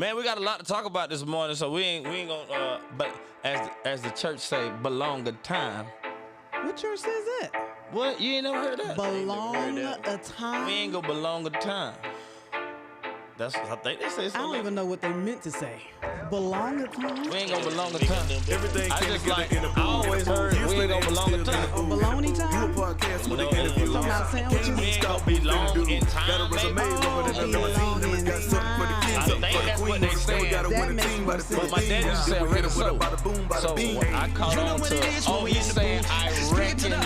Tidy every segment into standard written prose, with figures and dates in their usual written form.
Man, we got a lot to talk about this morning, so we ain't gonna. But as the church say, belong a time. What church says that? What? You ain't never heard that? Belong a time? We ain't gonna belong a time. That's I think they say something. I don't even know what they meant to say. Belong a time? We ain't gonna belong a time. Everything I just like I always heard we ain't gonna belong a time. A baloney time? You a podcast with No, an interview. Somehow sandwiches? We ain't gonna belong in Got time, a resume baby. longer than belong a limousine. in Got something for the time. kids, I something think for the that's what queen. they saying. Gotta That win a makes team more by the sense. But my dad used to say Then we hit 'em with a so. bada boom, bada So bing. I caught on to. Oh, he saying I reckon so.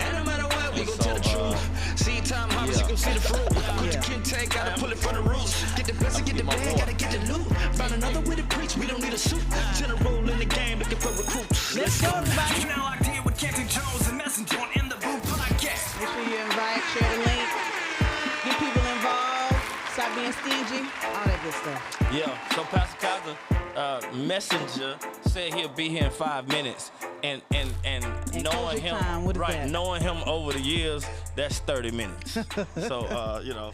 And no matter what, we gon' tell the truth. See time harvest, you gon' see the fruit. Put the kid tag, gotta pull it from the roots. Get the best and get the bag, gotta get the loot. Find another way to preach, we don't need a suit. General in the game, looking for recruits. Let's go, everybody. Now locked in with CantonJones and Messenja in the Boo Podcast. Make sure you invite, share the link, get people involved, stop being stingy, all that good stuff. Yeah. So Pastor CAJO, Messenja said he'll be here in 5 minutes, and knowing COVID him, time, what is right? that? Knowing him over the years, that's 30 minutes. So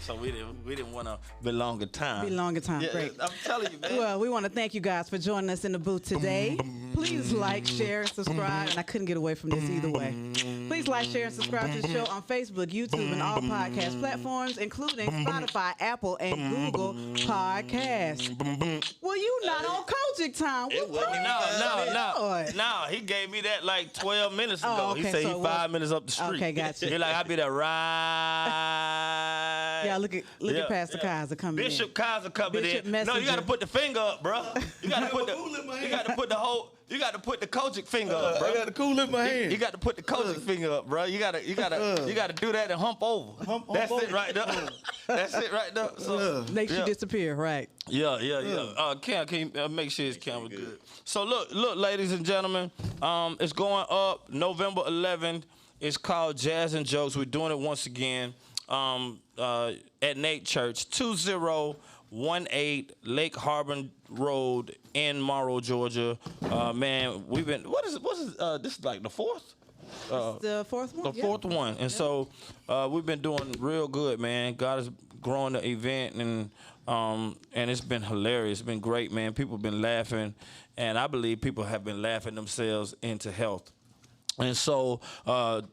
so we didn't want to belong a time. Belong a time, Yeah, great. I'm telling you, man. Well, we want to thank you guys for joining us in the booth today. Please like, share, subscribe, and I couldn't get away from this either way. Please like, share, and subscribe to the show on Facebook, YouTube, and all podcast platforms, including Spotify, Apple, and Google Podcasts. Well, you not on Kojic time. What No. He gave me that like 12 minutes ago. Oh, okay, He said so he it 5 minutes up the street. Okay, gotcha. He like, I'll be there right. Yeah, look at Pastor Kaiser coming Bishop in. Kaiser coming Bishop in. No, you Messenger. got to put the finger up, bro. You got to put the Kojic finger up, bro. I got the cool in my hand. You got to put the Kojic finger up, bro. You gotta do that and hump over. That's it right there. That's it right there. So, Makes you disappear, right? Yeah. Cam, can you make sure his camera good? So look, ladies and gentlemen, it's going up November 11th. It's called Jazz and Jokes. We're doing it once again at Nate Church, 2018 Lake Harbor Road in Morrow, Georgia. Man, we've been this is like the fourth. The fourth one? The fourth one. And so we've been doing real good, man. God has grown the event, and it's been hilarious. It's been great, man. People have been laughing, and I believe people have been laughing themselves into health. And so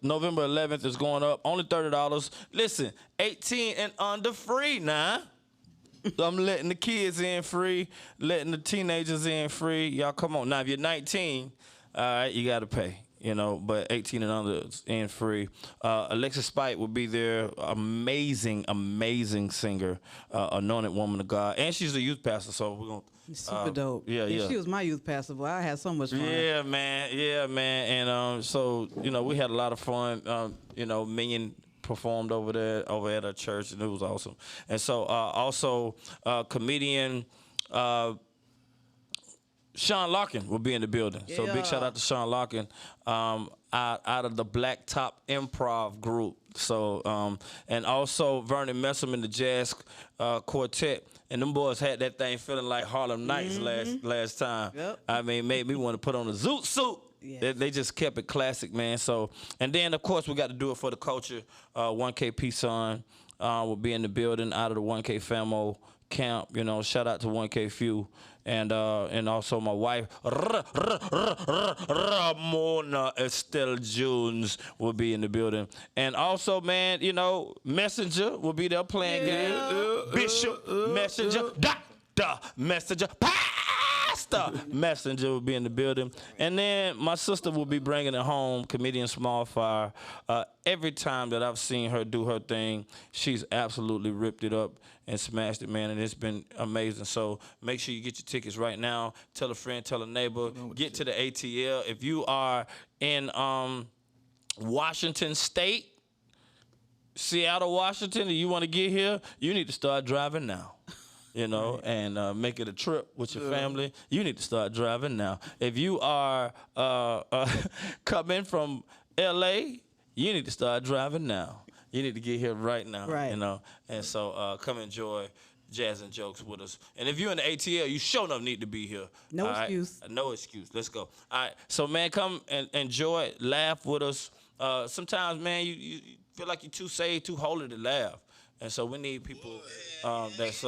November 11th is going up, only $30. Listen, 18 and under free now. I'm letting the kids in free, letting the teenagers in free. Y'all come on. Now, if you're 19, all right, you got to pay. But 18 and under is in free. Alexis Spite will be there. Amazing singer, anointed woman of God. And she's a youth pastor, so we're going to... Super dope. Yeah. If she was my youth pastor, boy, I had so much fun. Yeah, man. And so, we had a lot of fun. Minion performed over at our church, and it was awesome. And so also comedian... Sean Larkin will be in the building. So big shout out to Sean Larkin out of the Black Top Improv group. So and also Vernon Messam and the Jazz Quartet. And them boys had that thing feeling like Harlem Nights last time. Yep. I mean, made me want to put on a zoot suit. Yes. They just kept it classic, man. So, and then of course we got to do it for the culture. 1K P Son will be in the building out of the 1K Famo camp. Shout out to 1K Few. And also my wife Ramona Estelle Jones will be in the building, and also, man, Messenja will be there playing games. Bishop Messenja, Doctor Messenja, Pastor Messenja will be in the building, and then my sister will be bringing it home. Comedian Small Fire. Every time that I've seen her do her thing, she's absolutely ripped it up and smashed it, man, and it's been amazing. So make sure you get your tickets right now. Tell a friend, tell a neighbor. Get to the ATL. If you are in Washington State, Seattle, Washington, and you want to get here, you need to start driving now. And make it a trip with your family. You need to start driving now. If you are coming from L.A., you need to start driving now. You need to get here right now. Right. And so come enjoy Jazz and Jokes with us. And if you're in the ATL, you sure enough need to be here. No excuse. Right? No excuse. Let's go. All right. So, man, come and enjoy it. Laugh with us. Sometimes, man, you feel like you're too saved, too holy to laugh. And so we need people that's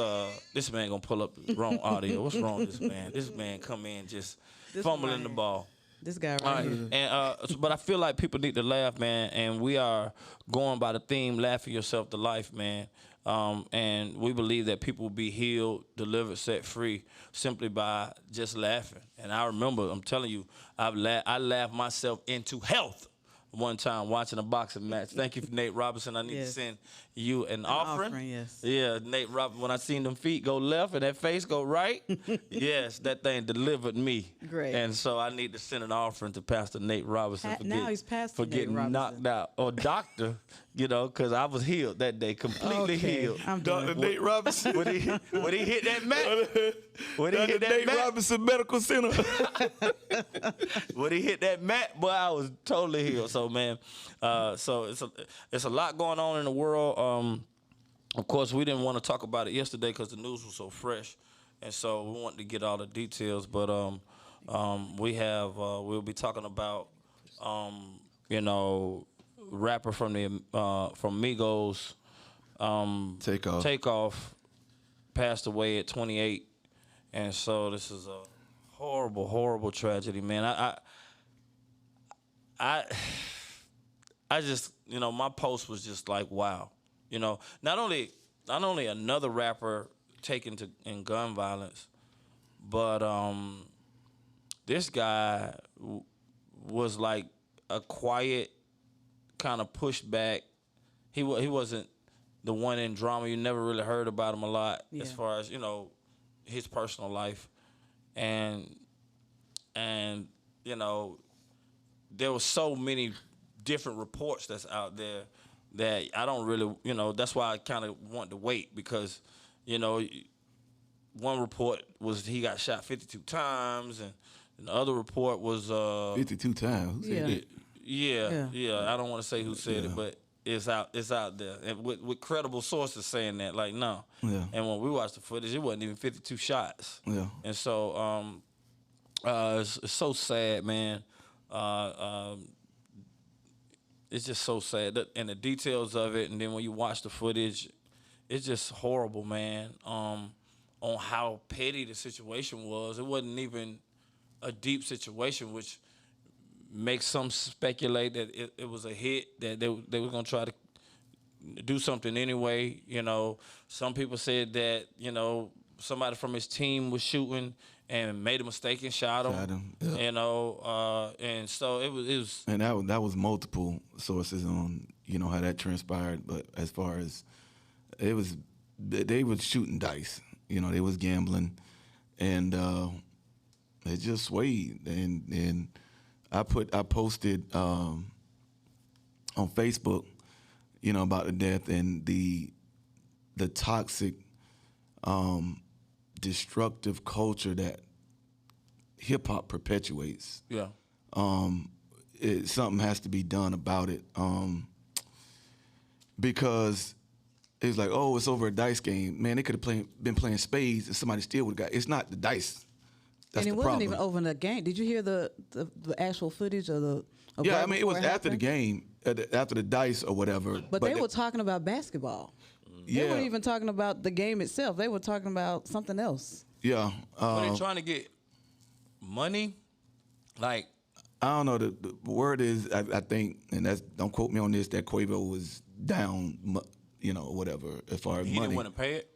this man gonna pull up the wrong audio. What's wrong with this man? This man come in just fumbling the ball. This guy All right right. here. And but I feel like people need to laugh, man. And we are going by the theme, laughing yourself to life, man. And we believe that people will be healed, delivered, set free simply by just laughing. And I remember, I'm telling you, I laughed myself into health one time watching a boxing match. Thank you for Nate Robinson. I need to send you an offering. Yes. Yeah, Nate Robinson, when I seen them feet go left and that face go right, yes, that thing delivered me. Great. And so I need to send an offering to Pastor Nate Robinson Now he's Pastor for Nate getting Robinson. knocked out. Or doctor, you know, because I was healed that day, completely healed. I'm done. Dr. Nate Robinson. When he hit that mat, when he hit that Nate mat, Robinson Medical Center. when he hit that mat, boy, I was totally healed. So, man, so it's a lot going on in the world. Of course, we didn't want to talk about it yesterday because the news was so fresh, and so we wanted to get all the details. But we'll be talking about you know, rapper from Migos, Takeoff passed away at 28, and so this is a horrible, horrible tragedy, man. I just, you know, my post was just like, wow. You know, not only another rapper taken in gun violence, but this guy was like a quiet kind of pushback. He wasn't the one in drama. You never really heard about him a lot as far as, you know, his personal life, and you know, there were so many different reports that's out there that I don't really, you know, that's why I kind of want to wait, because, you know, one report was he got shot 52 times, and the other report was 52 times. Who said that? Yeah. I don't want to say who said it, but it's out there, and with credible sources saying that, like, no. Yeah. And when we watched the footage, it wasn't even 52 shots. Yeah. And so it's so sad, man. It's just so sad, and the details of it, and then when you watch the footage, it's just horrible, man. On how petty the situation was. It wasn't even a deep situation, which makes some speculate that it was a hit, that they were gonna try to do something anyway. You know, some people said that, you know, somebody from his team was shooting and made a mistake and shot him. Yeah. You know, and so it was. And that was multiple sources on, you know, how that transpired. But as far as they was shooting dice. You know, they was gambling, and it just swayed. And I posted on Facebook, you know, about the death and the toxic, destructive culture that hip hop perpetuates. Yeah. Something has to be done about it, because it's like, oh, it's over a dice game. Man, they could have been playing spades and somebody still would have got. It's not the dice. That's and it the wasn't problem. even over the game. Did you hear the actual footage of the? Yeah, I mean, it was after the game, after the dice or whatever. But they were talking about basketball. Yeah. They weren't even talking about the game itself. They were talking about something else. Yeah. Were they trying to get money? Like, I don't know. The word is, I think, and don't quote me on this, that Quavo was down, you know, whatever, as far as he money. didn't want to pay it?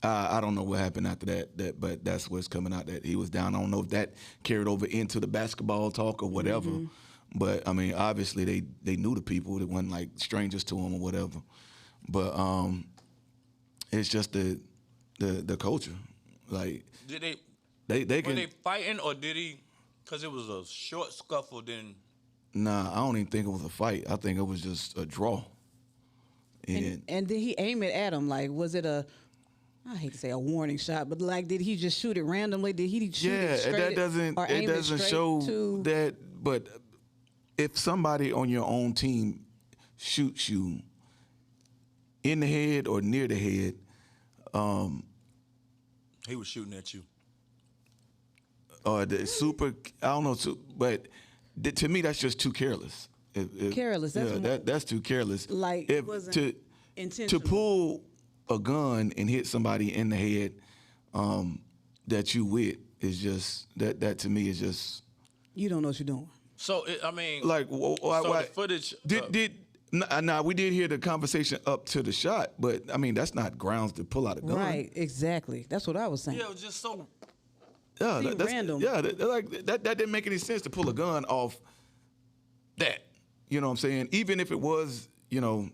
I don't know what happened after that, but that's what's coming out, that he was down. I don't know if that carried over into the basketball talk or whatever. Mm-hmm. But, I mean, obviously they knew the people. They weren't like strangers to him or whatever. But it's just the culture. Like, Did they they were can. they fighting, or did he, because it was a short scuffle, then? Nah, I don't even think it was a fight. I think it was just a draw. And did he aim it at him? Like, was it I hate to say a warning shot, but like, did he just shoot it randomly? Did he shoot it straight? That doesn't or aim it doesn't straight show to... that. But if somebody on your own team shoots you in the head or near the head, He was shooting at you. or the super, I don't know, but to me that's just too careless. Careless, that's that's too careless. Like, if wasn't- intentional. To pull a gun and hit somebody in the head that you with is just that to me is just You don't know what you're doing. So I mean, like why the footage we did hear the conversation up to the shot, but I mean that's not grounds to pull out a gun. Right, exactly. That's what I was saying. yeah, it was just so. Yeah, Seemed that's random. Yeah, that didn't make any sense to pull a gun off that. You know what I'm saying? Even if it was, because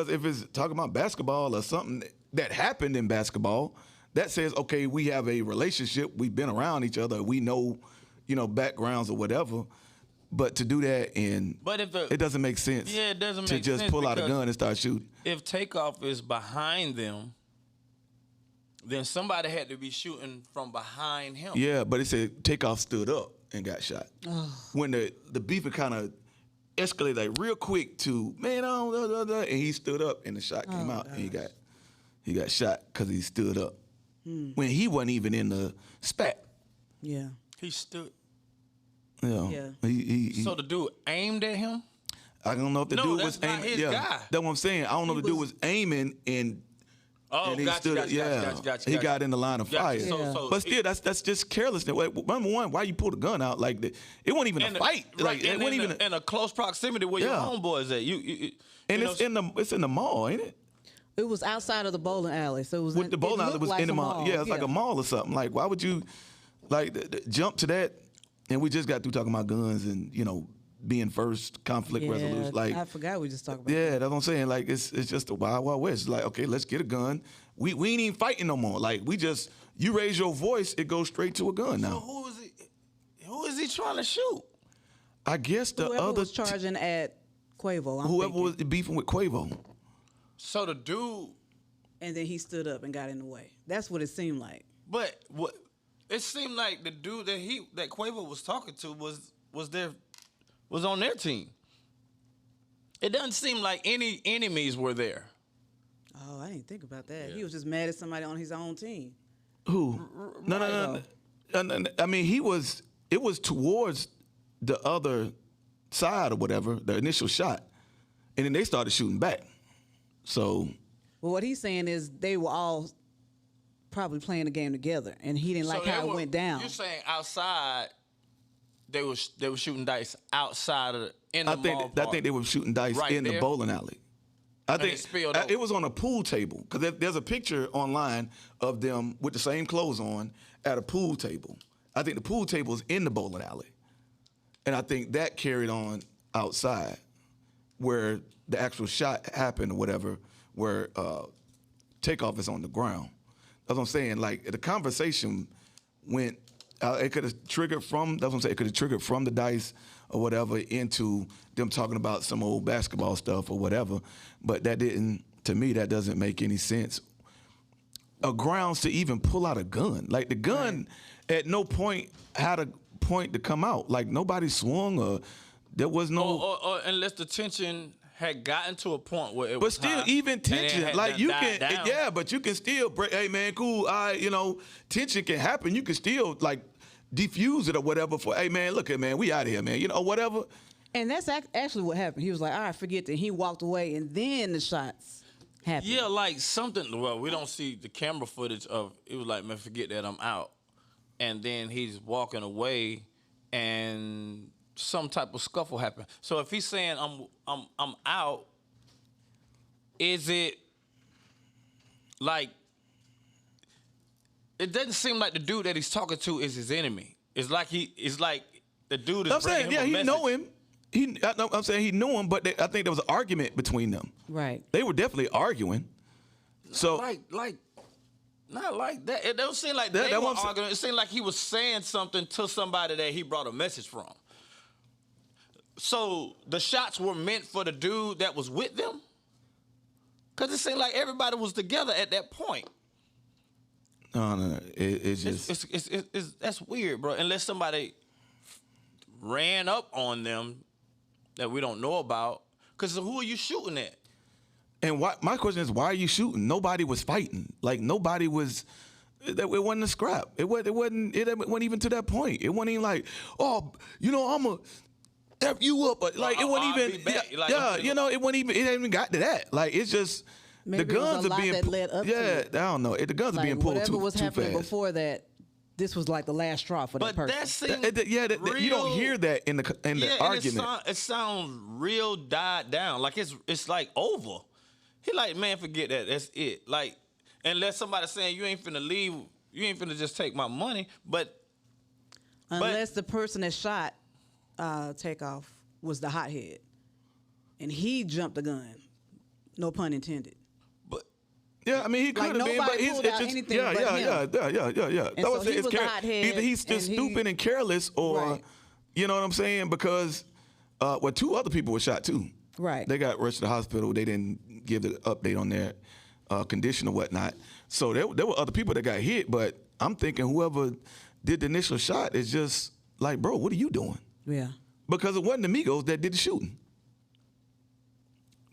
if it's talking about basketball or something that happened in basketball, that says, okay, we have a relationship, we've been around each other, we know, backgrounds or whatever. But to do that it doesn't make sense. Yeah, it doesn't to make just sense pull out a because gun and start shooting. If Takeoff is behind them, then somebody had to be shooting from behind him. Yeah, but it said Takeoff stood up and got shot. When the beef kind of escalated like real quick to and he stood up and the shot came out and he got shot because he stood up when he wasn't even in the spat. Yeah. He stood. Yeah. He, So the dude aimed at him? I don't know if the dude that's was not aiming. his guy. That's what I'm saying. I don't know if the dude was aiming and. Oh, And he gotcha. He got in the line of fire. So But still, that's just carelessness. Number one, why you pull the gun out like that? It wasn't even a fight. Right, it wasn't even. in a close proximity where your homeboy is at. And it's in the mall, ain't it? It was outside of the bowling alley, so it was. The bowling alley was like in the a mall. Yeah, it's like a mall or something. Like, why would you, jump to that? And we just got through talking about guns and being first conflict resolution. Like, I forgot we just talked about. yeah, that's what I'm saying. Like, it's just the wild, wild west. It's like, okay, let's get a gun. We ain't even fighting no more. Like, you raise your voice, it goes straight to a gun now. So who is he trying to shoot? I guess the Whoever other was charging at Quavo. whoever was beefing with Quavo. So the dude. And then he stood up and got in the way. That's what it seemed like. But what it seemed like the dude that Quavo was talking to was on their team. It doesn't seem like any enemies were there. Oh, I didn't think about that. Yeah. He was just mad at somebody on his own team. Who? No. I mean, it was towards the other side or whatever, the initial shot. And then they started shooting back. So. Well, what he's saying is they were all probably playing the game together, and he didn't like how it went down. You're saying outside, they were shooting dice outside of in the mall I think they were shooting dice in the bowling alley. I think it was on a pool table because there's a picture online of them with the same clothes on at a pool table. I think the pool table is in the bowling alley, and I think that carried on outside where the actual shot happened or whatever, where Takeoff is on the ground. That's what I'm saying. Like the conversation went, it could have triggered from. That's what I'm saying. It could have triggered from the dice or whatever into them talking about some old basketball stuff or whatever. But that didn't. To me, that doesn't make any sense. A grounds to even pull out a gun. Like the gun, at no point had a point to come out. Like nobody swung or there was no. Or unless the tension had gotten to a point where it but was still, high, even tension, like you can, down. yeah, but you can still break. Hey man, cool. Tension can happen. You can still like defuse it or whatever. For hey man, look at man, we out of here, man. Whatever. And that's actually what happened. He was like, all right, forget that. He walked away, and then the shots happened. Yeah, like something. Well, we don't see the camera footage of. It was like, man, forget that, I'm out. And then he's walking away, and some type of scuffle happened. So if he's saying I'm out, is it like it doesn't seem like the dude that he's talking to is his enemy. It's like the dude is. I'm saying, him he a know message. him. I'm saying he knew him, but I think there was an argument between them. Right. They were definitely arguing. So not like that. It don't seem like they were arguing. It seemed like he was saying something to somebody that he brought a message from. So the shots were meant for the dude that was with them? Because it seemed like everybody was together at that point. No. It's just... It's that's weird, bro. Unless somebody ran up on them that we don't know about. Because who are you shooting at? And my question is, why are you shooting? Nobody was fighting. Like, nobody was... It wasn't a scrap. It wasn't even to that point. It wasn't even like, I'm a... F you up, but like it wasn't I'll even. be back. Like, You know, it wasn't even. It hadn't even got to that. Like it's just Maybe the guns it was a are lot being. that led up to yeah, it. I don't know. The guns are Like being pulled whatever too was happening fast. before that, this was like the last straw for that But person. that seems You don't hear that in the argument. It sounds real died down. Like it's like over. He like, man, forget that. That's it. Like, unless somebody's saying you ain't finna leave, you ain't finna just take my money. But Unless the person that shot Takeoff was the hothead, and he jumped the gun. No pun intended. but Yeah, I mean he could have been, but nobody it's pulled out just anything yeah. but him. That's so what I'm saying. he It's was the hothead, either he's just and he- stupid and careless, or Right. you know what I'm saying? Because two other people were shot too. Right. They got rushed to the hospital. They didn't give the update on their condition or whatnot. So there were other people that got hit, but I'm thinking whoever did the initial shot is just like, bro, what are you doing? Yeah. Because it wasn't the Migos that did the shooting.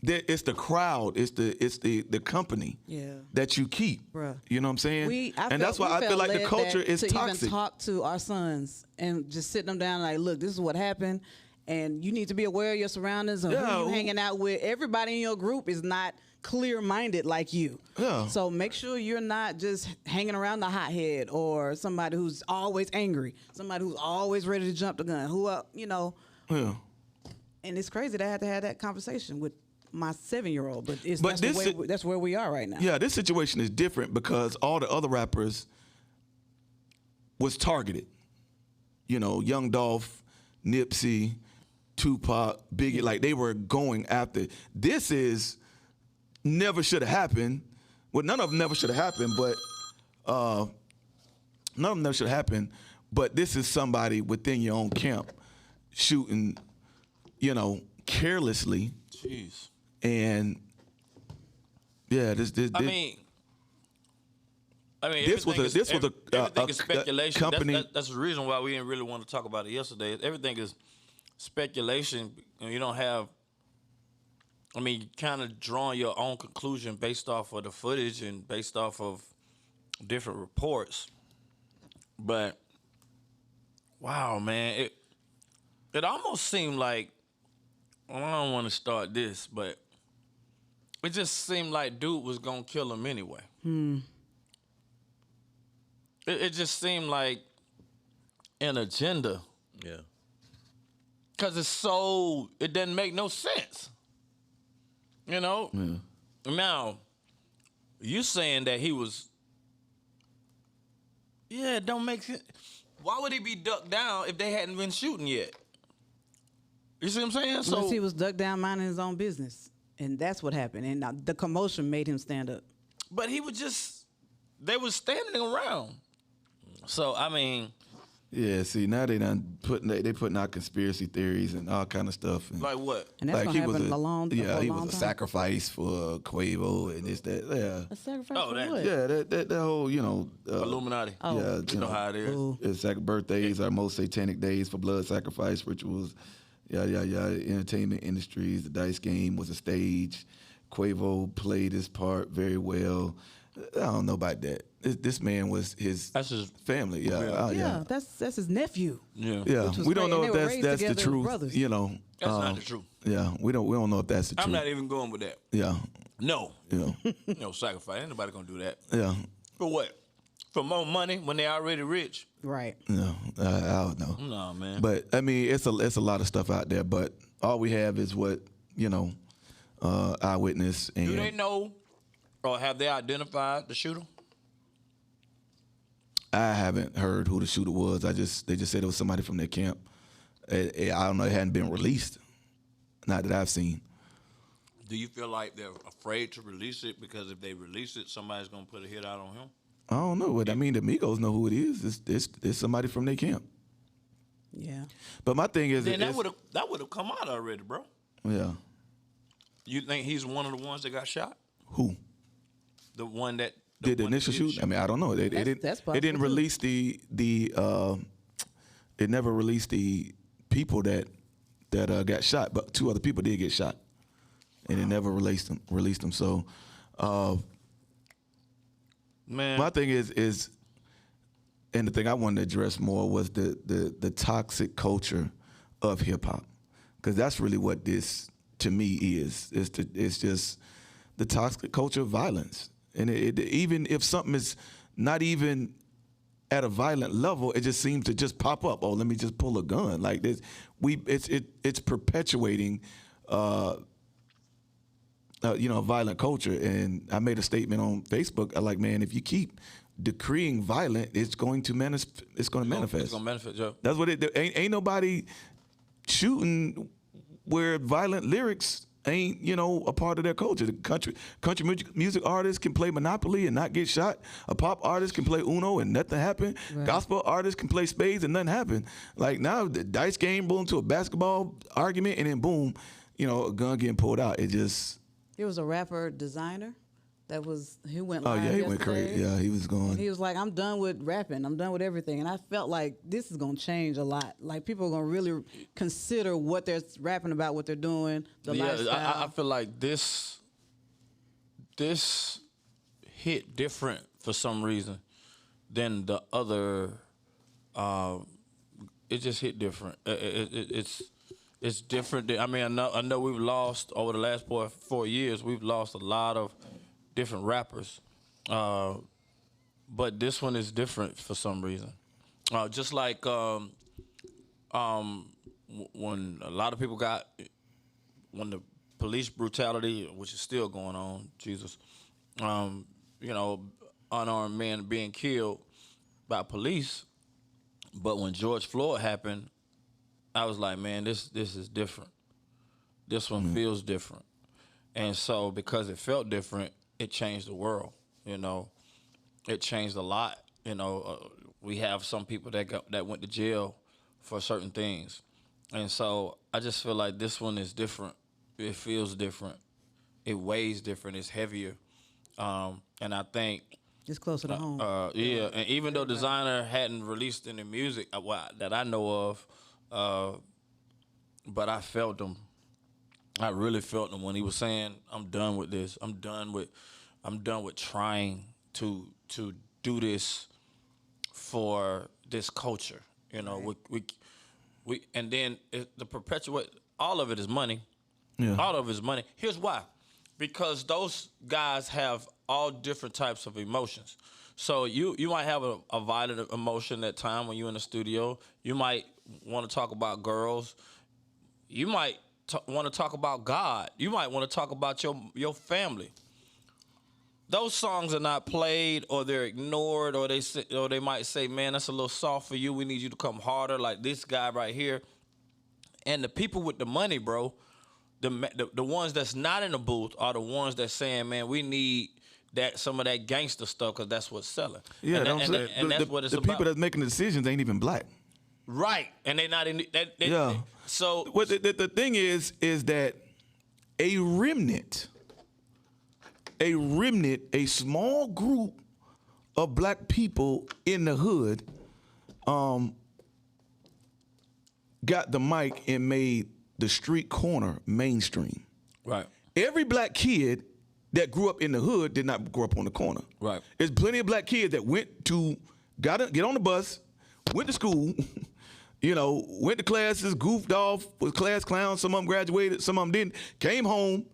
It's the crowd, it's the company Yeah. that you keep. Bruh. You know what I'm saying? I and that's why I feel like the culture is to toxic. even talk to our sons and just sit them down like, look, this is what happened, and you need to be aware of your surroundings and Yeah, who you hanging out with. Everybody in your group is not clear-minded like you. Yeah. So make sure you're not just hanging around the hothead or somebody who's always angry, somebody who's always ready to jump the gun. Yeah. And it's crazy that I had to have that conversation with my 7-year-old, but that's where we are right now. Yeah, this situation is different because all the other rappers was targeted. You know, Young Dolph, Nipsey, Tupac, Biggie, like they were going after. This is never should have happened. Well, none of them never should have happened, but none of them never should have happened. But this is somebody within your own camp shooting, carelessly. jeez. And yeah, this I mean, this was everything a is speculation. company. That's the reason why we didn't really want to talk about it yesterday. Everything is speculation. You don't have. I mean, you kind of drawing your own conclusion based off of the footage and based off of different reports. But wow, man, it almost seemed like, well, I don't want to start this, but it just seemed like dude was gonna kill him anyway. It just seemed like an agenda. Yeah. Cause it doesn't make no sense. Now, you saying that he was, it don't make sense. Why would he be ducked down if they hadn't been shooting yet? You see what I'm saying? Unless he was ducked down minding his own business. And that's what happened. And the commotion made him stand up. But he was they was standing around. So, I mean. Yeah, see, now they putting out conspiracy theories and all kind of stuff. And Like what? And that's like going to happen he was a sacrifice for Quavo and this, that, yeah. A sacrifice Oh, for that- what? Yeah, that whole, Illuminati. Oh. yeah, You know how it is. Ooh. it's birthdays are most satanic days for blood sacrifice rituals. Yeah. Entertainment industries, the dice game was a stage. Quavo played his part very well. I don't know about that. This man was That's his family. Yeah, Yeah, that's his nephew. Yeah. Yeah, Which was we don't great, know and if they were raised that's the together as truth. brothers. That's not the truth. Yeah, we don't know if that's the truth. I'm not even going with that. Yeah, No. yeah, No sacrifice. Ain't nobody gonna do that. yeah, For what? For more money when they already rich? Right. no. I don't know. No, man. But I mean, it's a lot of stuff out there. But all we have is what eyewitness and Do they know or have they identified the shooter? I haven't heard who the shooter was. They just said it was somebody from their camp. I don't know. It hadn't been released. Not that I've seen. Do you feel like they're afraid to release it because if they release it, somebody's gonna put a hit out on him? I don't know. But I mean, the Migos know who it is. It's somebody from their camp. Yeah. But my thing is, Then that would have come out already, bro. yeah. You think he's one of the ones that got shot? Who The one that did the one that initial did shooting? I mean, I don't know. They didn't. that's They didn't possible, too. release it never released the people that got shot, but 2 other people did get shot, and it never released them. So, Man, my thing is, and the thing I wanted to address more was the toxic culture of hip hop. because that's really what this to me is. It's just the toxic culture of violence, and even if something is not even at a violent level, it just seems to just pop up. Oh, let me just pull a gun like this. It's perpetuating, a violent culture. And I made a statement on Facebook. I like, man, if you keep decreeing violent, it's going to manifest. It's going to manifest, Joe. That's what it. Ain't nobody shooting where violent lyrics ain't, a part of their culture. The country music artists can play Monopoly and not get shot. A pop artist can play Uno and nothing happen. Right. Gospel artists can play spades and nothing happen. Like now, the dice game boom to a basketball argument, and then boom, a gun getting pulled out. There was a rapper Designer he went live he went crazy. Yeah, he was going. And he was like, I'm done with rapping. I'm done with everything. And I felt like this is going to change a lot. Like people are going to really consider what they're rapping about, what they're doing, the lifestyle. I feel like this hit different for some reason than the other. It just hit different. It's different. I mean, I know we've lost over the last 4 years. We've lost a lot of different rappers, but this one is different for some reason. Just like when a lot of people when the police brutality, which is still going on, unarmed men being killed by police. But when George Floyd happened, I was like, man, this is different. This one feels different. And so because it felt different, it changed the world, It changed a lot, We have some people that went to jail for certain things. And so I just feel like this one is different. It feels different. It weighs different. It's heavier. And I think... It's closer to home. Yeah, and even though Designer hadn't released any music that I know of, but I felt him. I really felt him when he was saying, "I'm done with this. I'm done with trying to do this for this culture." Right. We and then the perpetuate. All of it is money. Yeah. All of it is money. Here's why: because those guys have all different types of emotions. So you might have a violent emotion at time when you're in the studio. You might want to talk about girls. You might want to talk about God. You might want to talk about your family. Those songs are not played, or they're ignored, or they might say, "Man, that's a little soft for you. We need you to come harder," like this guy right here. And the people with the money, bro, the ones that's not in the booth are the ones that's saying, "Man, we need some of that gangster stuff because that's what's selling." Yeah, and that's what it's about. The people that's making the decisions ain't even black. Right, and they're not in. So what the thing is that a remnant, a small group of black people in the hood, got the mic and made the street corner mainstream. Right. Every black kid that grew up in the hood did not grow up on the corner. Right. There's plenty of black kids that get on the bus, went to school, went to classes, goofed off, was class clowns. Some of them graduated, some of them didn't. Came home,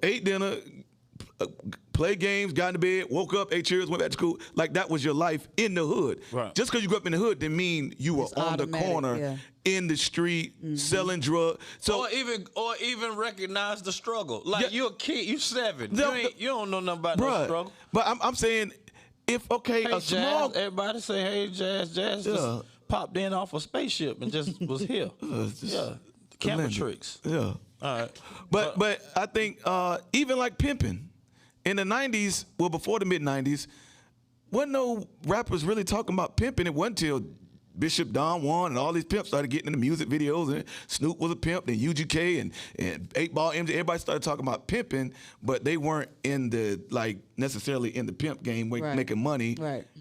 ate dinner, played games, got into bed, woke up, ate cheers, went back to school. Like that was your life in the hood. Right. Just because you grew up in the hood didn't mean you were on the corner, in the street, selling drugs. So or even recognize the struggle. Like you're a kid, you 7. You don't know nothing about no struggle. But I'm saying, a small... Everybody say, "Hey, Jazz just popped in off a spaceship and just was here." Camera tricks. Yeah. All right. But I think even like pimping in the 90s, well, before the mid-90s, wasn't no rappers really talking about pimping. It wasn't until Bishop Don Juan and all these pimps started getting into music videos, and Snoop was a pimp, then UGK and 8 Ball MJ. Everybody started talking about pimping, but they weren't in the necessarily in the pimp game, making money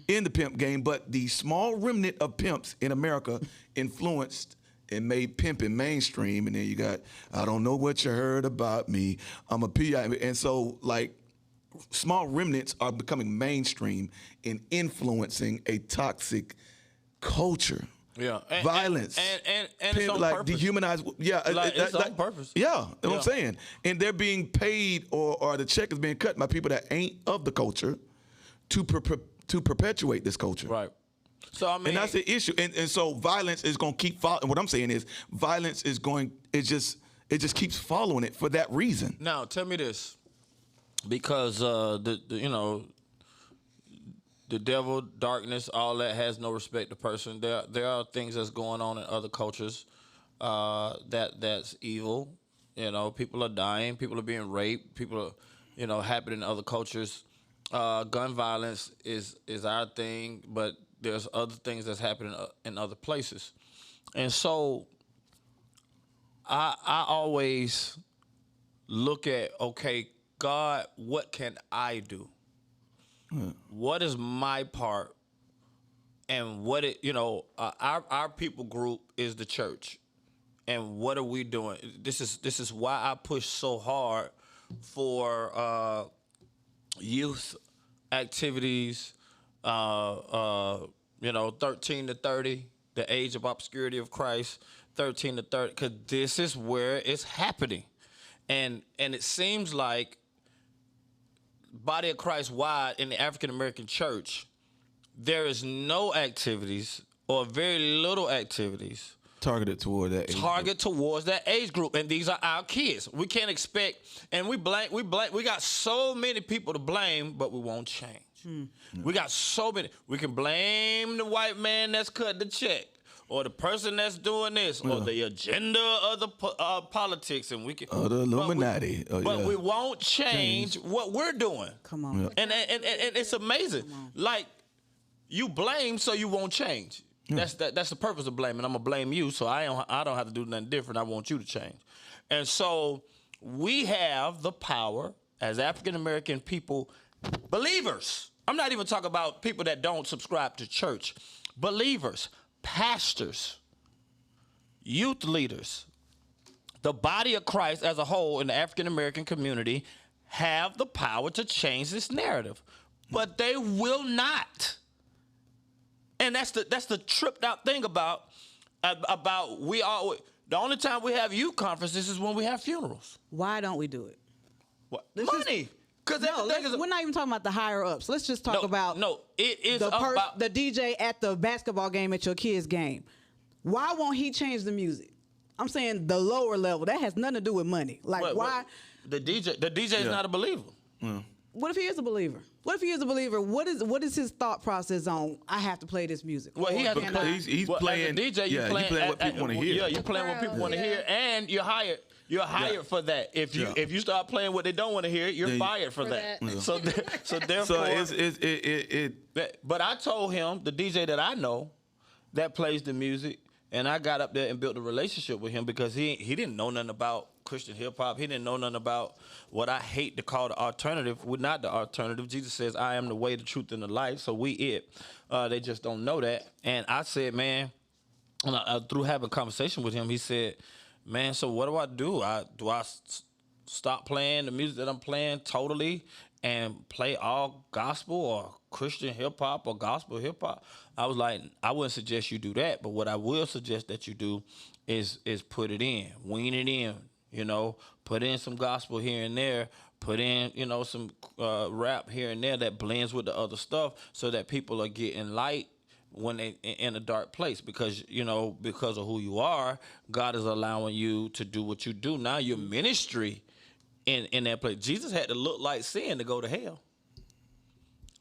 in the pimp game. But the small remnant of pimps in America influenced and made pimping mainstream. And then you got, "I don't know what you heard about me, I'm a P.I." And so small remnants are becoming mainstream in influencing a toxic culture. Yeah, violence, and it's on like purpose. dehumanize. Yeah, It's on purpose. Yeah, that's what I'm saying. And they're being paid, or the check is being cut by people that ain't of the culture to perpetuate this culture. Right. So I mean, and that's the issue. And so violence is going to keep following. What I'm saying is violence is going. It just keeps following it for that reason. Now tell me this, because the devil, darkness, all that has no respect to person. There are things that's going on in other cultures that's evil. You know, people are dying, people are being raped, people are, happening in other cultures. Gun violence is our thing, but there's other things that's happening in other places. And so I always look at, okay, God, what can I do? What is my part? And what our people group is the church. And what are we doing? This is why I push so hard for youth activities, 13 to 30, the age of obscurity of Christ, 13 to 30, because this is where it's happening. And it seems like body of Christ wide in the African American church, there is no activities or very little activities targeted toward that towards that age group, and these are our kids. We can't expect, and we got so many people to blame, but we won't change. We got so many. We can blame the white man that's cut the check, or the person that's doing this, or the agenda of the politics, and we can, or the Illuminati. But we won't change what we're doing. Come on. Yeah. And it's amazing. Like, you blame so you won't change. Yeah. That's the purpose of blaming. I'm gonna blame you, so I don't have to do nothing different. I want you to change. And so we have the power as African American people, believers. I'm not even talking about people that don't subscribe to church. Believers, pastors, youth leaders, the body of Christ as a whole in the African American community have the power to change this narrative, but they will not. And that's the tripped out thing about we all. The only time we have youth conferences is when we have funerals. Why don't we do it? What? Money. Because we're not even talking about the higher ups. Let's just talk about it is the DJ at the basketball game at your kid's game. Why won't he change the music? I'm saying the lower level. That has nothing to do with money. Like why? The DJ is not a believer. Yeah. What if he is a believer? What if he is a believer? What is his thought process on? I have to play this music. Well, he has he's playing. As a DJ, you're playing what people want to hear. Yeah, you're playing what people want to hear, and you're hired. You're hired for that. If you start playing what they don't want to hear, you're fired for that. Yeah. So therefore, But I told him, the DJ that I know that plays the music, and I got up there and built a relationship with him because he didn't know nothing about Christian hip hop. He didn't know nothing about what I hate to call the alternative. We're not the alternative. Jesus says, "I am the way, the truth, and the life." So we it. They just don't know that. And I said, man, through having a conversation with him, he said, man, so what do? Do I stop playing the music that I'm playing totally and play all gospel or Christian hip hop or gospel hip hop? I was like, I wouldn't suggest you do that, but what I will suggest that you do is put it in, wean it in, put in some gospel here and there, put in, some rap here and there that blends with the other stuff so that people are getting light when they in a dark place, because of who you are, God is allowing you to do what you do. Now your ministry in that place. Jesus had to look like sin to go to hell.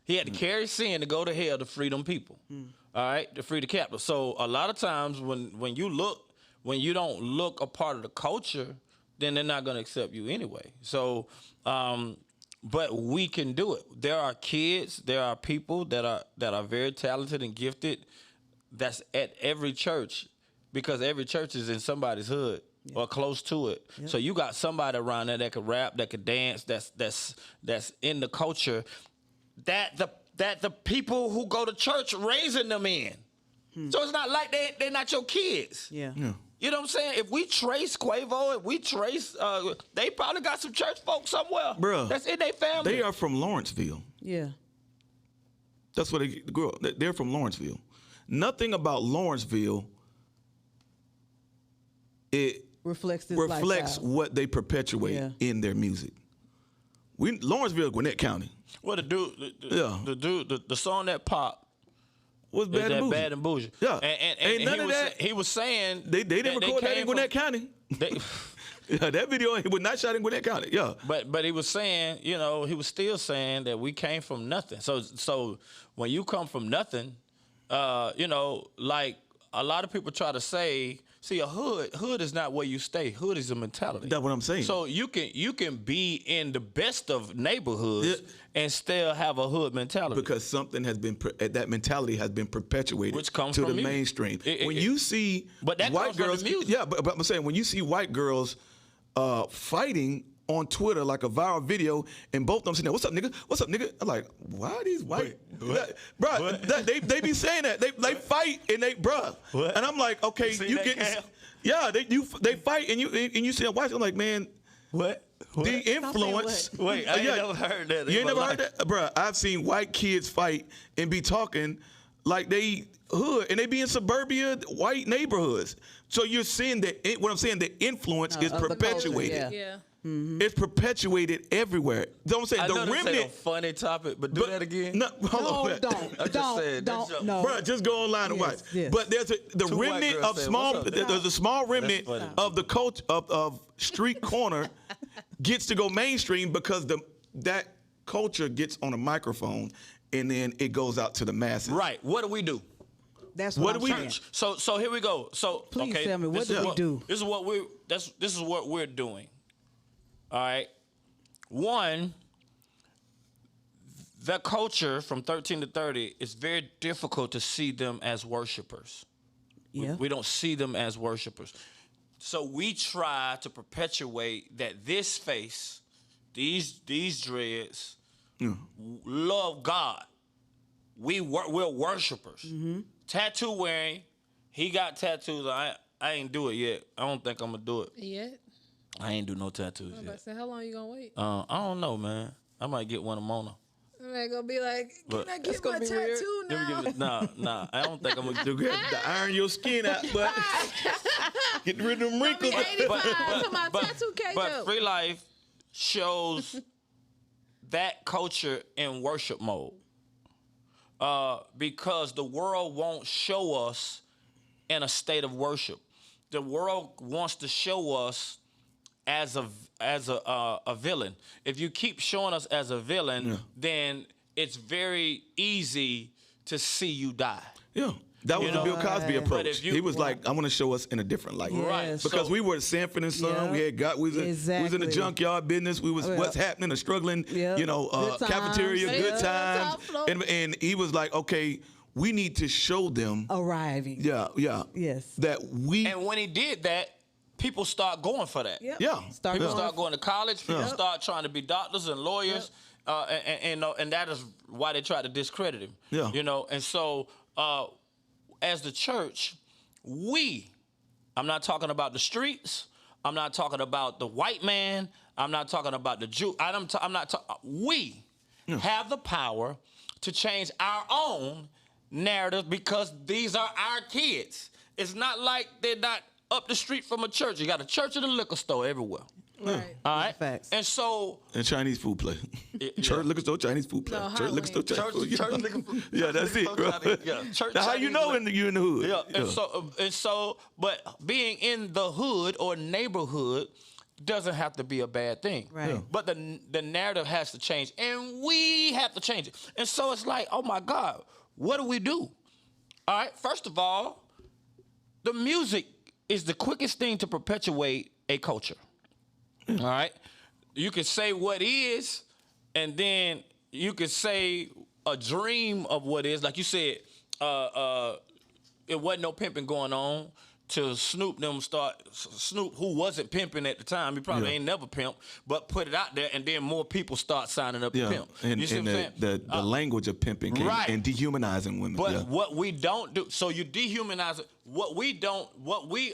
He had to carry sin to go to hell to free them people. All right, to free the captive. So a lot of times when you don't look a part of the culture, then they're not going to accept you anyway. So but we can do it. There are kids, there are people that are very talented and gifted that's at every church, because every church is in somebody's hood or close to it. Yep. So you got somebody around there that could rap, that could dance, that's in the culture that the people who go to church raising them in. So it's not like they're not your kids. Yeah. You know what I'm saying? If we trace Quavo, if we trace, they probably got some church folks somewhere. Bruh, that's in their family. They are from Lawrenceville. Yeah. That's where they grew up. They're from Lawrenceville. nothing about Lawrenceville. It reflects reflects what they perpetuate in their music. Lawrenceville, Gwinnett County. Well, the song that popped was Bad and Bougie. Bad and Bougie. Yeah, and none of that. He was saying they didn't record that in Gwinnett County. Yeah, that video was not shot in Gwinnett County. Yeah, but he was saying, he was still saying that we came from nothing. So when you come from nothing, like a lot of people try to say, see, a hood is not where you stay. Hood is a mentality. That's what I'm saying. So you can be in the best of neighborhoods and still have a hood mentality because something has been that mentality has been perpetuated, which comes to from the mainstream. When you see white girls, but I'm saying when you see white girls fighting on Twitter like a viral video, and both of them saying, "What's up, nigga? What's up, nigga?" I'm like, why are these white, bro? They be saying that they fight and and I'm like, okay, you get, they fight and you see a white. I'm like, man, what? The influence. Wait, I ain't never heard that. You ain't never heard that, bro? I've seen white kids fight and be talking like they hood, and they be in suburbia white neighborhoods. So you're seeing that what I'm saying, the influence is perpetuated. Yeah. Mm-hmm. It's perpetuated everywhere. You know what I'm saying? I the know remnant. This ain't a funny topic, but do that again. No, hold on. Don't. No. Bro, just go online and watch. Yes. But there's the remnant of small. There's a small remnant of the coach of street corner gets to go mainstream because that culture gets on a microphone and then it goes out to the masses. Right. What do we do? That's what I'm saying. So here we go. So please tell me, what do we do? This is what we're doing. All right. One, the culture from 13 to 30, it's very difficult to see them as worshipers. Yeah. We don't see them as worshipers. So we try to perpetuate that this face, these dreads, love God. We're worshipers. Mm-hmm. Tattoo wearing, he got tattoos. I ain't do it yet. I don't think I'm gonna do it. Yet? I ain't do no tattoos yet. I said, how long you gonna wait? I don't know, man. I might get one of Mona. I'm gonna be like, can I get my tattoo now? Nah. I don't think I'm gonna do to iron your skin out, but get rid of them wrinkles. But Free Life shows that culture in worship mode. Because the world won't show us in a state of worship. The world wants to show us as a villain. If you keep showing us as a villain, then it's very easy to see you die. Yeah. That was the Bill Cosby approach. He was like, I want to show us in a different light. Right. Because we were Sanford and Son. We was in the junkyard business. We was what's happening, a struggling, cafeteria, good times. And he was like, okay, we need to show them. Arriving. Yeah. Yes. That we. And when he did that, people start going for that. Yep. Yeah. People start going to college. People start trying to be doctors and lawyers. And that is why they try to discredit him. Yeah. And so as the church, I'm not talking about the streets. I'm not talking about the white man. I'm not talking about the Jew. We have the power to change our own narrative because these are our kids. It's not like they're not up the street from a church. You got a church and a liquor store everywhere. Right. All right. Facts. And so. And Chinese food place. Church, liquor store, Chinese food place. No, church, liquor store, Chinese food. Church, liquor food. Yeah, that's it, bro. Church. That's how you know you're in the hood. Yeah. And so, but being in the hood or neighborhood doesn't have to be a bad thing. Right. Yeah. But the narrative has to change, and we have to change it. And so it's like, oh my God, what do we do? All right. First of all, the music is the quickest thing to perpetuate a culture. All right. You can say what is, and then you can say a dream of what is. Like you said, it wasn't no pimping going on till Snoop, who wasn't pimping at the time. He probably ain't never pimped, but put it out there, and then more people start signing up to pimp. And, you see what I'm saying? The language of pimping and dehumanizing women. But what we don't do, so you dehumanize it. What we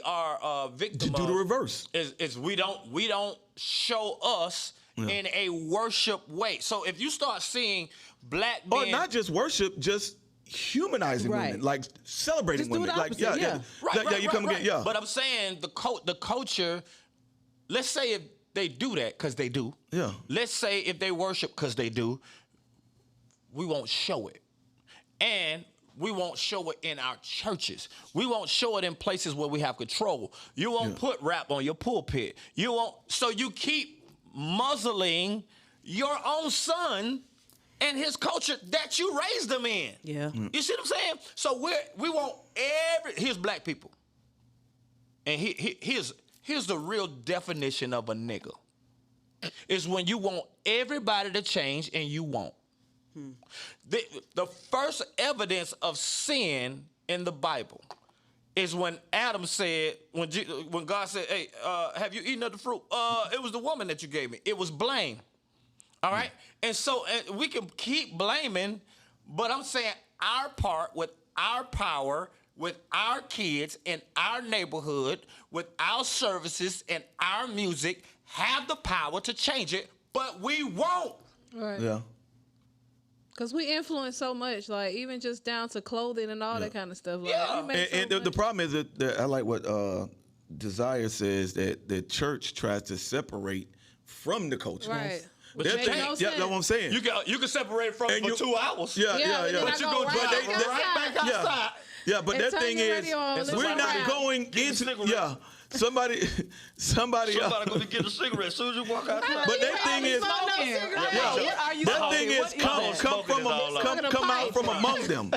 are victim of. Do the reverse. Is we don't show us in a worship way. So if you start seeing black men. Or not just worship, just humanizing women, like celebrating Just do women. the Like, opposite, yeah. You come again, yeah. But I'm saying the culture, let's say if they do that, because they do. Yeah. Let's say if they worship because they do, we won't show it. And we won't show it in our churches. We won't show it in places where we have control. You won't put rap on your pulpit. You won't. So you keep muzzling your own son and his culture that you raised them in. Yeah. You see what I'm saying? So we want here's black people. And here's the real definition of a nigga. Is when you want everybody to change and you won't. The first evidence of sin in the Bible is when Adam said, when God said, hey, have you eaten of the fruit? It was the woman that you gave me. It was blame. All right? And so we can keep blaming, but I'm saying our part with our power, with our kids in our neighborhood, with our services and our music, have the power to change it, but we won't. Right. Yeah. Because we influence so much, like even just down to clothing and all that kind of stuff. Like, we make And the problem is that I like what Desire says, that the church tries to separate from the culture. Right. But Their you thing, can't. that's what I'm saying. You can separate from it for 2 hours. Yeah. But you go right back outside. Yeah, but And that turn thing your is, radio on, listen we're to not rap. going into, somebody Somebody go to get a cigarette as soon as you walk outside. But that thing is, What are you that smoking? thing is come out from among them.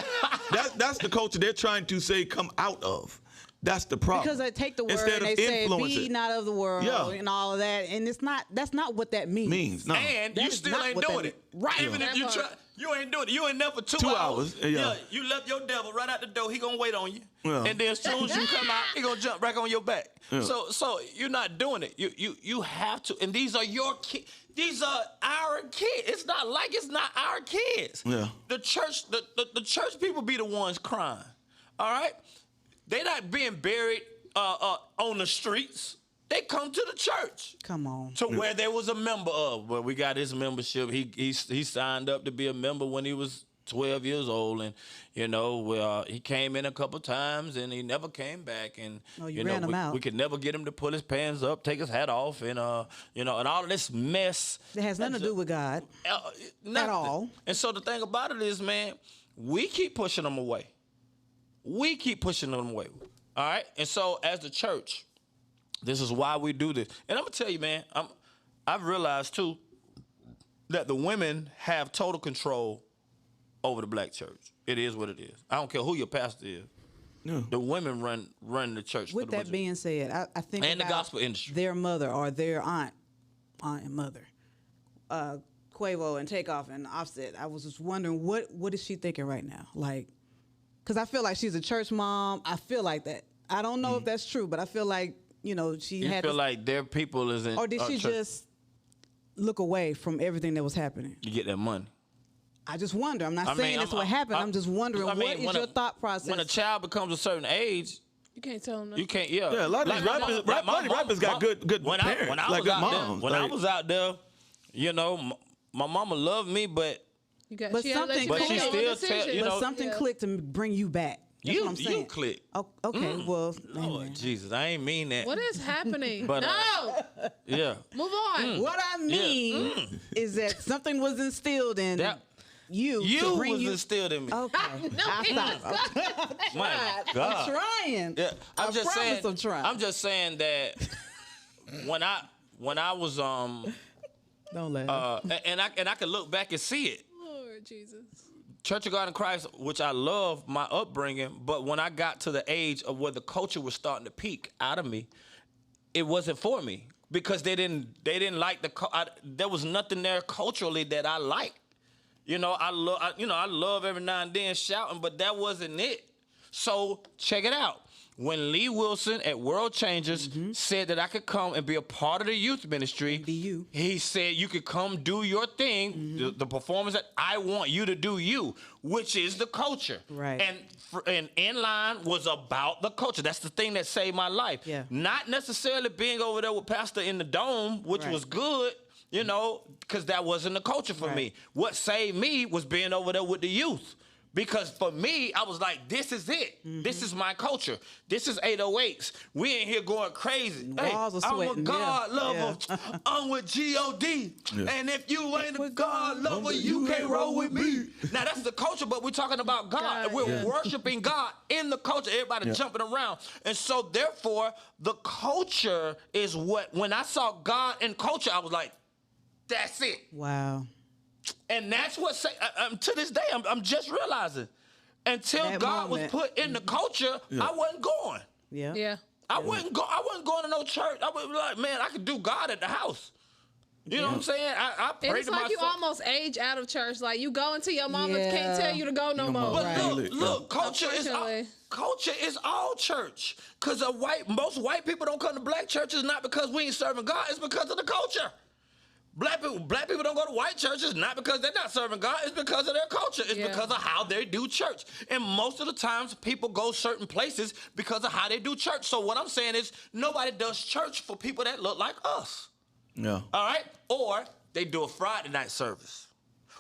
That's the culture they're trying to say come out of. That's the problem. Because they take the word Instead and of they say, influence be it. not of the world and all of that. And that's not what that means. No. And you still ain't doing it. Right. Even if you try, you ain't doing it. You ain't there for 2 2 hours. hours, yeah. You left your devil right out the door. He gonna wait on you. Yeah. And then as soon as you come out, he gonna jump back on your back. Yeah. So you're not doing it. You have to. And these are your kids. These are our kids. It's not like it's not our kids. Yeah. The church, the church people be the ones crying. All right? They're not being buried on the streets. They come to the church. Come on. To where there was a member of. Well, we got his membership. He signed up to be a member when he was 12 years old, and he came in a couple times and he never came back. And ran him out. We could never get him to pull his pants up, take his hat off, and and all of this mess. It has nothing to do with God Nothing. at all. And so the thing about it is, man, we keep pushing them away. All right. And so as the church, this is why we do this. And I'm gonna tell you, man, I've realized too that the women have total control over the black church. It is what it is. I don't care who your pastor is. Yeah. The women run the church. With that being said, I think and about the gospel industry, their mother or their aunt and mother, Quavo and Takeoff and Offset. I was just wondering what is she thinking right now, like. Because I feel like she's a church mom. I feel like that. I don't know if that's true, but I feel like, she had. You feel like their people is in. Or did she just look away from everything that was happening? You get that money. I just wonder. I'm not saying that's what happened. I'm just wondering what is your thought process? When a child becomes a certain age, you can't tell them. You can't. Yeah. Yeah. A lot of these rappers got good parents. When I like was good out moms. there, when I was out there, my mama loved me, but something clicked to bring you back. That's what I'm saying. You click. Oh, okay, well, Lord Jesus, I ain't mean that. What is happening? But, no. Yeah. Move on. What I mean is that something was instilled in you. You was instilled in me. Okay. My God. I'm trying. Yeah. I'm trying. I'm just saying that when I was Don't laugh. and I can look back and see it. Lord Jesus. Church of God in Christ, which I love my upbringing, but when I got to the age of where the culture was starting to peak out of me, it wasn't for me because they didn't like there was nothing there culturally that I liked. I love every now and then shouting, but that wasn't it. So check it out. When Lee Wilson at World Changers said that I could come and be a part of the youth ministry, he said you could come do your thing, the performance that I want you to do which is the culture. Right. And In Line was about the culture. That's the thing that saved my life. Yeah. Not necessarily being over there with Pastor in the Dome, which was good, because that wasn't the culture for me. What saved me was being over there with the youth. Because for me, I was like, this is it. This is my culture. This is 808s. We ain't here going crazy. Hey, Walls are I'm a sweating, God yeah. lover. Yeah. I'm with G-O-D. Yeah. And if you ain't a God lover, you can't roll with me. Now, that's the culture, but we're talking about God. God, We're yeah. worshiping God in the culture. Everybody jumping around. And so, therefore, the culture is what, when I saw God in culture, I was like, that's it. Wow. And that's what to this day I'm just realizing. Until That God moment. was put in the culture, I wasn't going. Yeah. Yeah. I wasn't going to no church. I was like, man, I could do God at the house. You know what I'm saying? I And pray it's to like you myself. almost age out of church. Like you go into your mama Yeah. can't tell you to go no more. But Right. look, culture Unfortunately. is all church. Cause most white people don't come to black churches not because we ain't serving God. It's because of the culture. Black people don't go to white churches not because they're not serving God. It's because of their culture. It's Yeah. because of how they do church. And most of the times, people go certain places because of how they do church. So what I'm saying is, nobody does church for people that look like us. Yeah. All right? Or they do a Friday night service.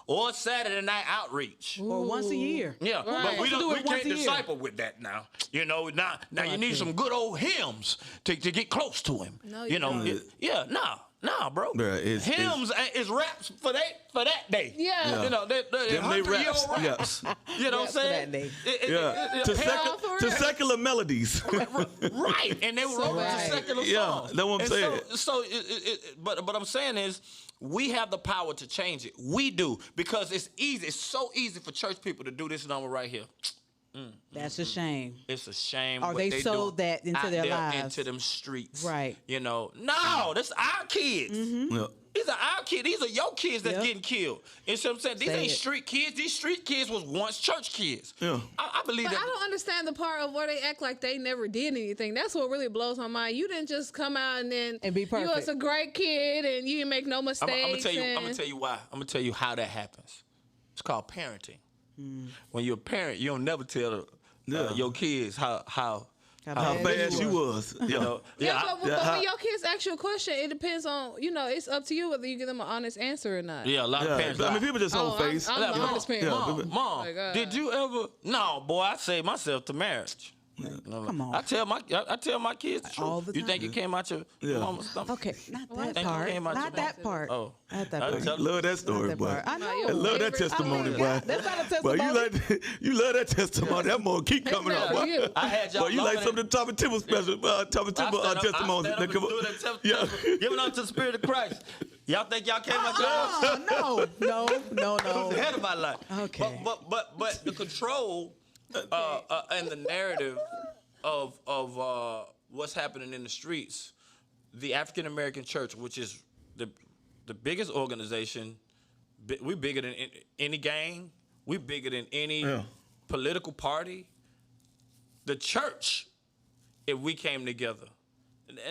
Or a Saturday night outreach. Or once a year. Yeah, Right. but we Do it once can't a year. disciple with that now. You know, now you need some good old hymns to get close to him. No, you you know, don't. nah, bro. Bruh, Hymns is raps for that day. Yeah. You know, they're Them they 100-year-old raps. raps. You know what I'm Raps for saying? that day. Yeah. To secular melodies. Right, and they were wrote right. to secular Yeah, songs. that's what I'm And saying. But I'm saying is, we have the power to change it. We do, because it's easy. It's so easy for church people to do this number right here. That's a shame. It's a shame. Or what they do sold that into out their there lives. into them streets. Right. You know, no, that's our kids. Yeah. These are our kids. These are your kids that's Yep. getting killed. You see what I'm saying? These Say ain't it. street kids. These street kids was once church kids. Yeah. I believe But that. I don't understand the part of where they act like they never did anything. That's what really blows my mind. You didn't just come out and then And be You was perfect. a great kid and you didn't make no I'm mistakes. gonna tell you. I'm and- gonna tell you why. I'm gonna tell you how that happens. It's called parenting. When you're a parent, you don't never tell your kids how How fast you was. you know. Yeah, but how- when your kids ask you a question, it depends on, it's up to you whether you give them an honest answer or not. Yeah, a lot of Yeah, parents. but I mean, lie. people just hold face. I'm Like, the honest parent. Mom, my God. did you ever? No, boy, I saved myself to marriage. Come on. I tell my kids the truth. All the You think time. it came out your mama's stomach? Okay, not Think that it part. came out your Not that mouth? part. Oh. Not that I part. tell- Love that Not story, that boy. part. I know. I love that testimony, Oh, boy. yeah, that's not a Boy, you testimony. love that testimony. That more keep coming That's up, not boy. you. I had y'all. Boy, you like loving some it. of the Top of Timber special, Top of Timber testimonies. I stand up and do that testimony. Giving up to the Spirit of Christ. Y'all think y'all came out your house? Oh, no. It was ahead of my life. Okay. But the control and the narrative of what's happening in the streets, the African American Church, which is the biggest organization, we bigger than any gang, we bigger than any political party. The church, if we came together.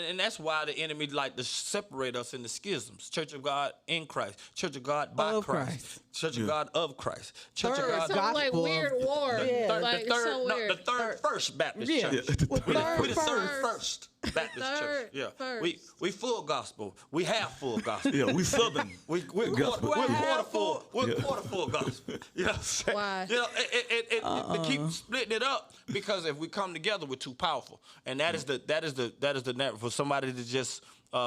And that's why the enemy like to separate us into schisms. Church of God in Christ. Church of God by Of Christ. Christ. Church of God of Christ. Church Third of God. Some like Gospel weird of- war. Yeah. Like, it's so weird. The third first Baptist Yeah. church. Well, We third the third first Baptist church. Third Yeah. first. We full gospel. We half full gospel. Yeah, we Southern. We're Gospel. quarter full. We're quarter full gospel. You know what I'm saying? Why? You know, they keep splitting it up because if we come together, we're too powerful, and that is the narrative for somebody to just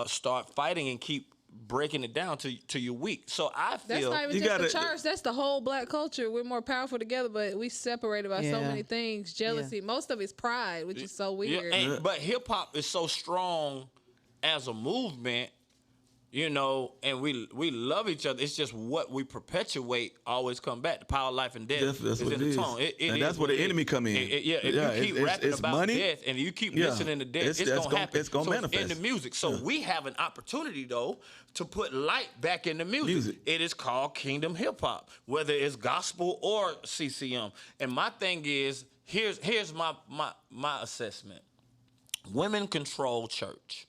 start fighting and keep breaking it down to you're weak. So I That's feel not even You just gotta- the church. That's the whole black culture. We're more powerful together, but we separated by so Yeah. many things. Jealousy. Most of it's pride, which is so weird. But hip hop is so strong as a movement. You know, and we love each other. It's just what we perpetuate always come back. The power of life and death That's is what in it the is. tongue. And that's where the enemy come in. If Yeah, you keep it's- rapping it's about money. death and you keep Yeah. listening to death, It's it's gonna happen. it's gonna So manifest. in the music. So we have an opportunity though to put light back in the music. It is called Kingdom Hip Hop, whether it's gospel or CCM. And my thing is, here's my assessment. Women control church.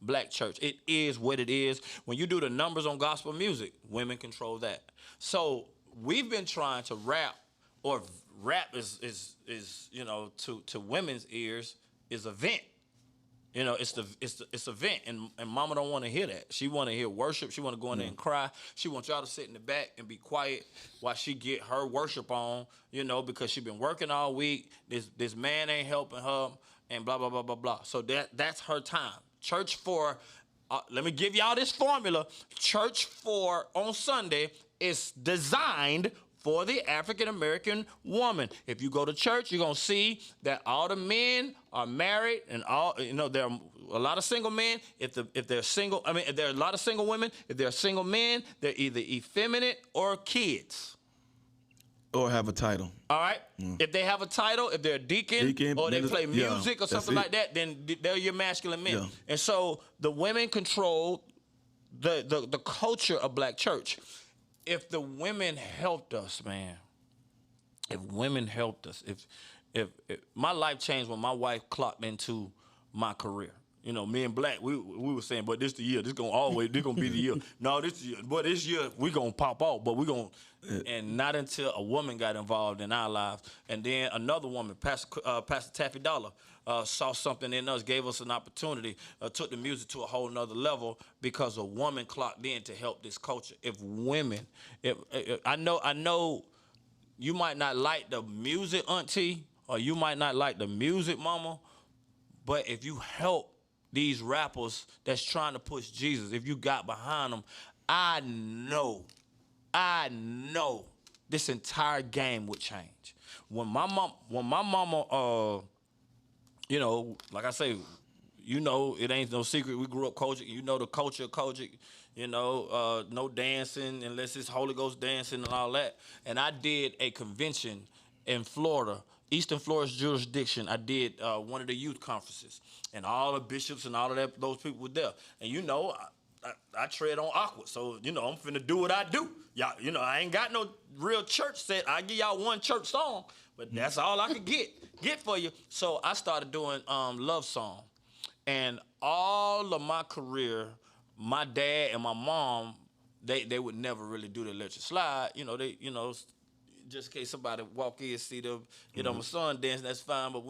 Black church. It is what it is. When you do the numbers on gospel music, women control that. So we've been trying to rap, or rap is to women's ears is a vent. You know, it's event, and Mama don't want to hear that. She want to hear worship. She want to go in there and cry. She wants y'all to sit in the back and be quiet while she get her worship on. You know, because she been working all week. This man ain't helping her, and blah blah blah blah blah. So that's her time. Church for, let me give y'all this formula. Church for on Sunday is designed for the African American woman. If you go to church, you're gonna see that all the men are married, and all there are a lot of single men. If they're single, if there are a lot of single women. If they're single men, they're either effeminate or kids. Or have a title. All right. If they have a title, if they're a deacon or they play music or something like that, then they're your masculine men. Yeah. And so the women control the culture of black church. If the women helped us, man, if my life changed when my wife clocked into my career. You know, me and Black, we were saying, but this the year, this gonna be the year. No, this year, but this year we gonna pop off, but we gonna, and not until a woman got involved in our lives, and then another woman, Pastor Taffy Dollar, saw something in us, gave us an opportunity, took the music to a whole nother level because a woman clocked in to help this culture. If women, I know, you might not like the music auntie, or you might not like the music mama, but if you help these rappers that's trying to push Jesus, if you got behind them, I know this entire game would change. When my mama, like I say, it ain't no secret. We grew up Kojic. You know the culture of Kojic. No dancing unless it's Holy Ghost dancing and all that. And I did a convention in Florida, Eastern Florida's jurisdiction. I did one of the youth conferences, and all the bishops and all of that, those people were there. And I tread on awkward, so I'm finna do what I do. Y'all, I ain't got no real church set. I give y'all one church song, but that's all I could get for you. So I started doing love song, and all of my career, my dad and my mom, they would never really do the electric slide. Just in case somebody walk in and see them, my son dancing, that's fine, but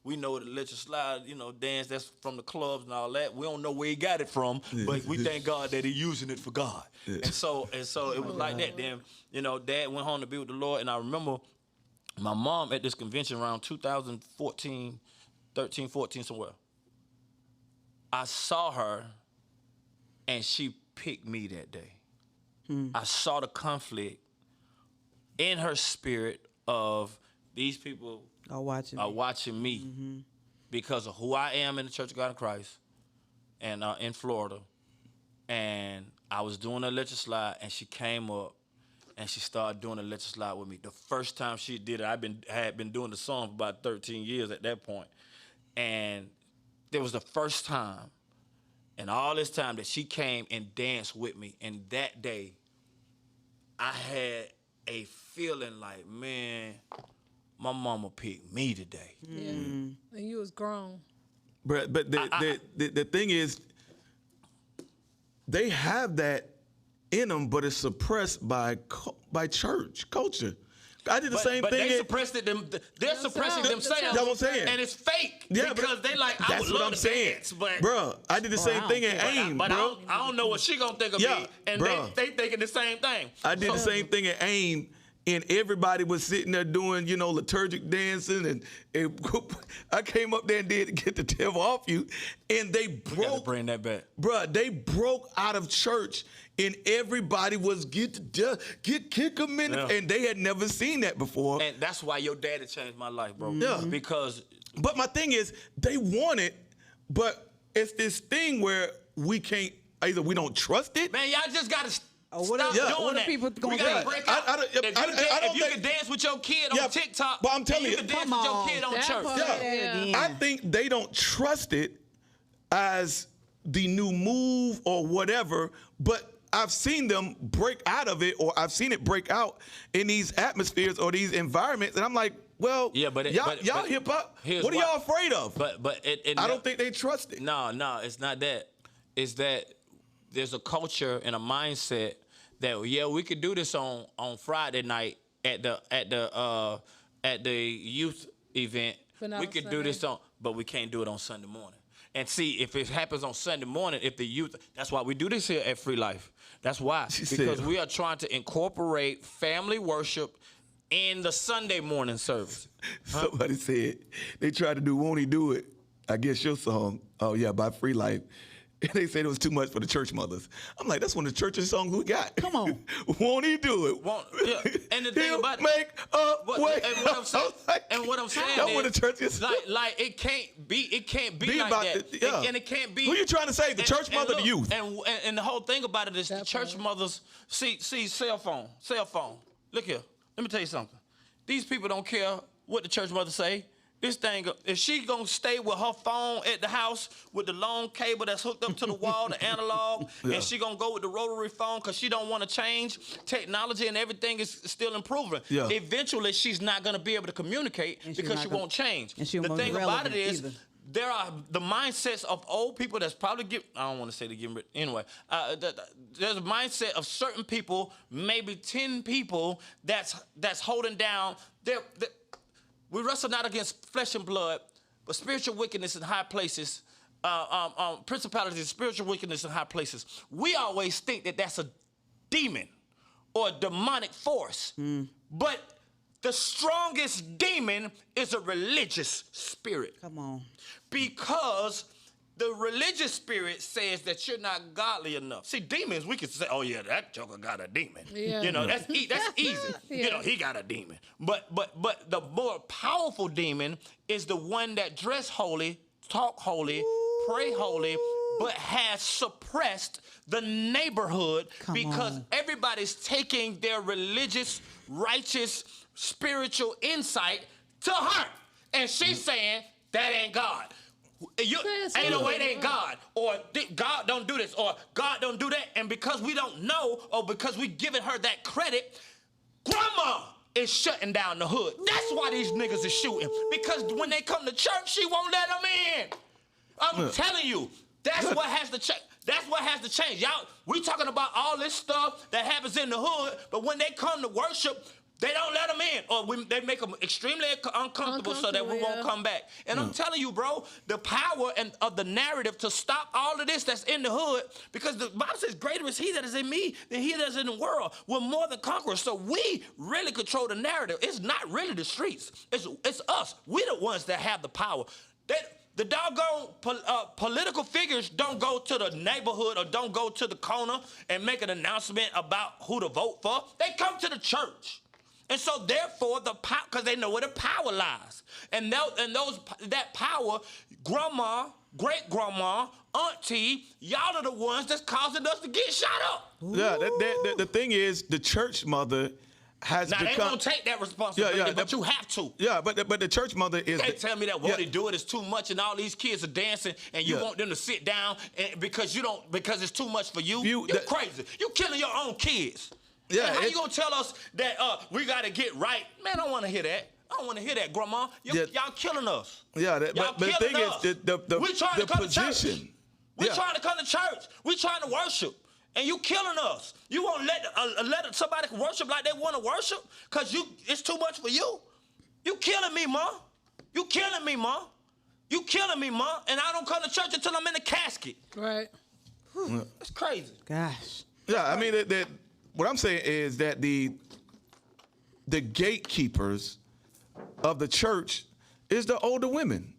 we know the electric slide, dance, that's from the clubs and all that. We don't know where he got it from, but we thank God that he using it for God. Yeah. And so it was like that. Then, Dad went home to be with the Lord, and I remember my mom at this convention around 2014, 13, 14, somewhere. I saw her, and she picked me that day. I saw the conflict in her spirit of these people are watching me because of who I am in the Church of God in Christ and in Florida. And I was doing a electric slide, and she came up and she started doing a electric slide with me. The first time she did it, I had been doing the song for about 13 years at that point. And it was the first time and all this time that she came and danced with me. And that day, I had a feeling like, man, my mama picked me today. Yeah, and you was grown. But the thing is, they have that in them, but it's suppressed by church culture. I did the same thing. But they suppressed it. They're suppressing themselves. That's what I'm saying. And it's fake. Yeah, because they like, I would love to dance. But bro, I did the same thing at AIM, but bro. I don't know what she gonna think of me. And they thinking the same thing. I did the same thing at AIM. And everybody was sitting there doing, liturgic dancing, and I came up there and did Get the Devil Off You, and they broke. We gotta bring that back, bruh. They broke out of church, and everybody was kick them in, and they had never seen that before. And that's why your daddy changed my life, bro. Yeah, because. But my thing is, they want it, but it's this thing where we can't. Either we don't trust it. Man, y'all just gotta. What are people going to think? If you can dance with your kid on TikTok, but I'm telling you can dance with your kid on church. I think they don't trust it as the new move or whatever, but I've seen them break out of it, or I've seen it break out in these atmospheres or these environments, and I'm like, well, y'all hip hop. What are y'all afraid of? But I don't think they trust it. No, it's not that. It's that there's a culture and a mindset that we could do this on Friday night at the youth event. We could do this but we can't do it on Sunday morning. and see if it happens on Sunday morning, if the youth, that's why we do this here at Free Life. That's why, because we are trying to incorporate family worship in the Sunday morning service. Somebody said they tried to do Won't He Do It, I guess your song, oh yeah, by Free Life. And they said it was too much for the church mothers. I'm like, that's one of the church's songs we got. Come on. Won't he do it? And the thing about it, make a way. And what I'm saying That is, one of the churches. like it can't be like that. And it can't be. Who you trying to say? The church mother, or the youth? And the whole thing about it is the church mothers see cell phone. Look here. Let me tell you something. These people don't care what the church mother say. This thing, if she gonna stay with her phone at the house with the long cable that's hooked up to the wall, the analog, and she gonna go with the rotary phone because she don't want to change technology and everything is still improving. Yeah. Eventually, she's not gonna be able to communicate because she won't change. And she the won't thing about it is, either. there are the mindsets of old people that's probably I don't want to say they getting rid. Anyway, there's a mindset of certain people, maybe 10 people that's holding down we wrestle not against flesh and blood, but spiritual wickedness in high places, principalities, spiritual wickedness in high places. We always think that that's a demon or a demonic force. But the strongest demon is a religious spirit. Come on. Because the religious spirit says that you're not godly enough. See, demons, we can say, oh, yeah, that joker got a demon. Yeah. You know, that's easy. Yeah. You know, he got a demon. But the more powerful demon is the one that dress holy, talk holy, pray holy, but has suppressed the neighborhood because everybody's taking their religious, righteous, spiritual insight to her. And she's saying, that ain't God. Ain't no way it ain't God, or God don't do this, or God don't do that, and because we don't know, or because we giving her that credit, grandma is shutting down the hood. That's why these niggas is shooting, because when they come to church, she won't let them in. I'm telling you, that's what has to change. That's what has to change. Y'all, we talking about all this stuff that happens in the hood, but when they come to worship, they don't let them in, or they make them extremely uncomfortable so that we won't come back. And I'm telling you, bro, the power of the narrative to stop all of this that's in the hood, because the Bible says, greater is he that is in me than he that is in the world. We're more than conquerors, so we really control the narrative. It's not really the streets. It's us. We're the ones that have the power. The doggone political figures don't go to the neighborhood or don't go to the corner and make an announcement about who to vote for. They come to the church. And so, therefore, the power, because they know where the power lies, and that power, grandma, great grandma, auntie, y'all are the ones that's causing us to get shot up. Yeah, the thing is, the church mother has now become. They don't take that responsibility, but you have to. Yeah, but the church mother is. You can't tell me that what they do it is too much, and all these kids are dancing, and you want them to sit down, and because it's too much for you. You're crazy. You killing your own kids. Yeah, how you gonna tell us that we gotta get right? Man, I don't want to hear that. I don't want to hear that, Grandma. Y'all killing us. Yeah, but the thing is, we trying to come position. To church. We trying to come to church. We trying to worship, and you killing us. You won't let somebody worship like they want to worship because it's too much for you. You killing me, Ma. You killing me, Ma. You killing me, Ma. And I don't come to church until I'm in the casket. Right. It's crazy. Gosh. Yeah, I mean that. What I'm saying is that the gatekeepers of the church is the older women.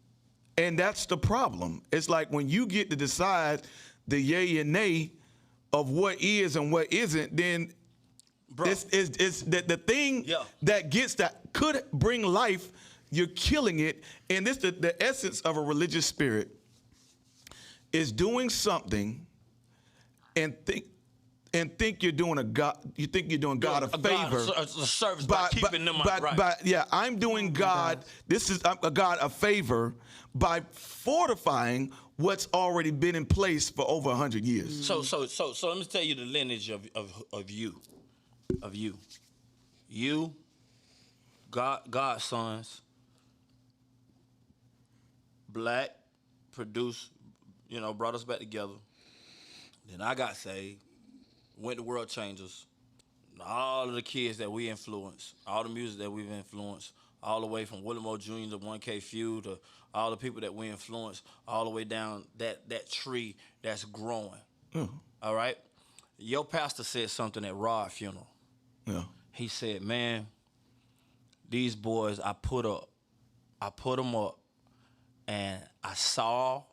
And that's the problem. It's like when you get to decide the yay and nay of what is and what isn't, then it's the thing that could bring life, you're killing it. And this the essence of a religious spirit is doing something and think you're doing God a favor. A service by keeping them right. I'm doing God. This is a God a favor by fortifying what's already been in place for over 100 years. So let me tell you the lineage of you. You, God's sons, black, produced, brought us back together. Then I got saved. Went to World Changers, all of the kids that we influenced, all the music that we've influenced, all the way from William O. Jr. to 1K Few to all the people that we influence, all the way down that tree that's growing. All right? Your pastor said something at Rod's funeral. Yeah. He said, man, these boys I put them up, and I saw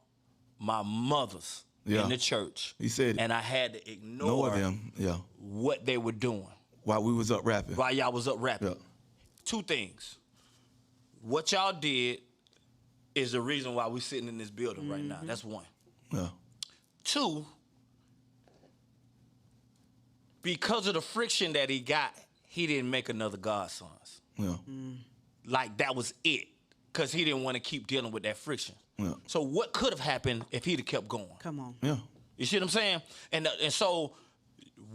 my mothers in the church. He said, and I had to ignore them. What they were doing While we was up rapping. while y'all was up rapping. Yeah. Two things. What y'all did is the reason why we're sitting in this building right now. That's one. Yeah. Two, because of the friction that he got, he didn't make another Godsons. Yeah. Like that was it, because he didn't want to keep dealing with that friction. Yeah. So what could have happened if he'd have kept going? Come on. Yeah. You see what I'm saying? And so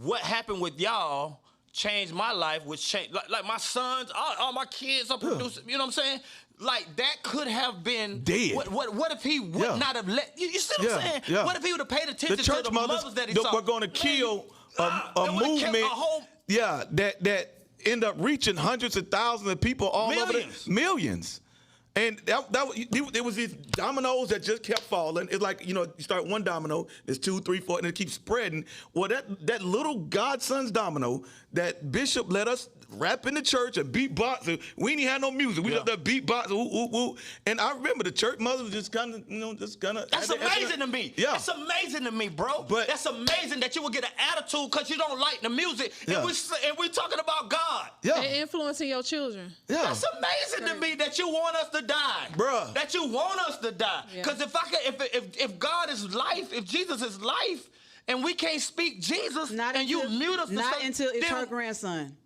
what happened with y'all changed my life, which changed like my sons, all my kids are producing. You know what I'm saying? Like that could have been dead. What if he would not have let you see what I'm saying? Yeah. What if he would have paid attention The church to the mothers mothers that he that saw? were going to kill a they would've movement. kept a whole that end up reaching hundreds of thousands of people all over millions. And there was these dominoes that just kept falling. It's like, you start one domino, there's 2, 3, 4, and it keeps spreading. Well, that little Godson's domino that Bishop let us rap in the church and beatbox. And we didn't have no music. We just beatbox. Woo. And I remember the church mother was just kind of, That's amazing to me. Yeah. That's amazing to me, bro. But that's amazing that you would get an attitude because you don't like the music. Yeah. And we're talking about God. Yeah. And influencing your children. Yeah. That's amazing to me that you want us to die, Bruh. That you want us to die. Because if God is life, if Jesus is life, and we can't speak Jesus, you mute us, not until it's her grandson.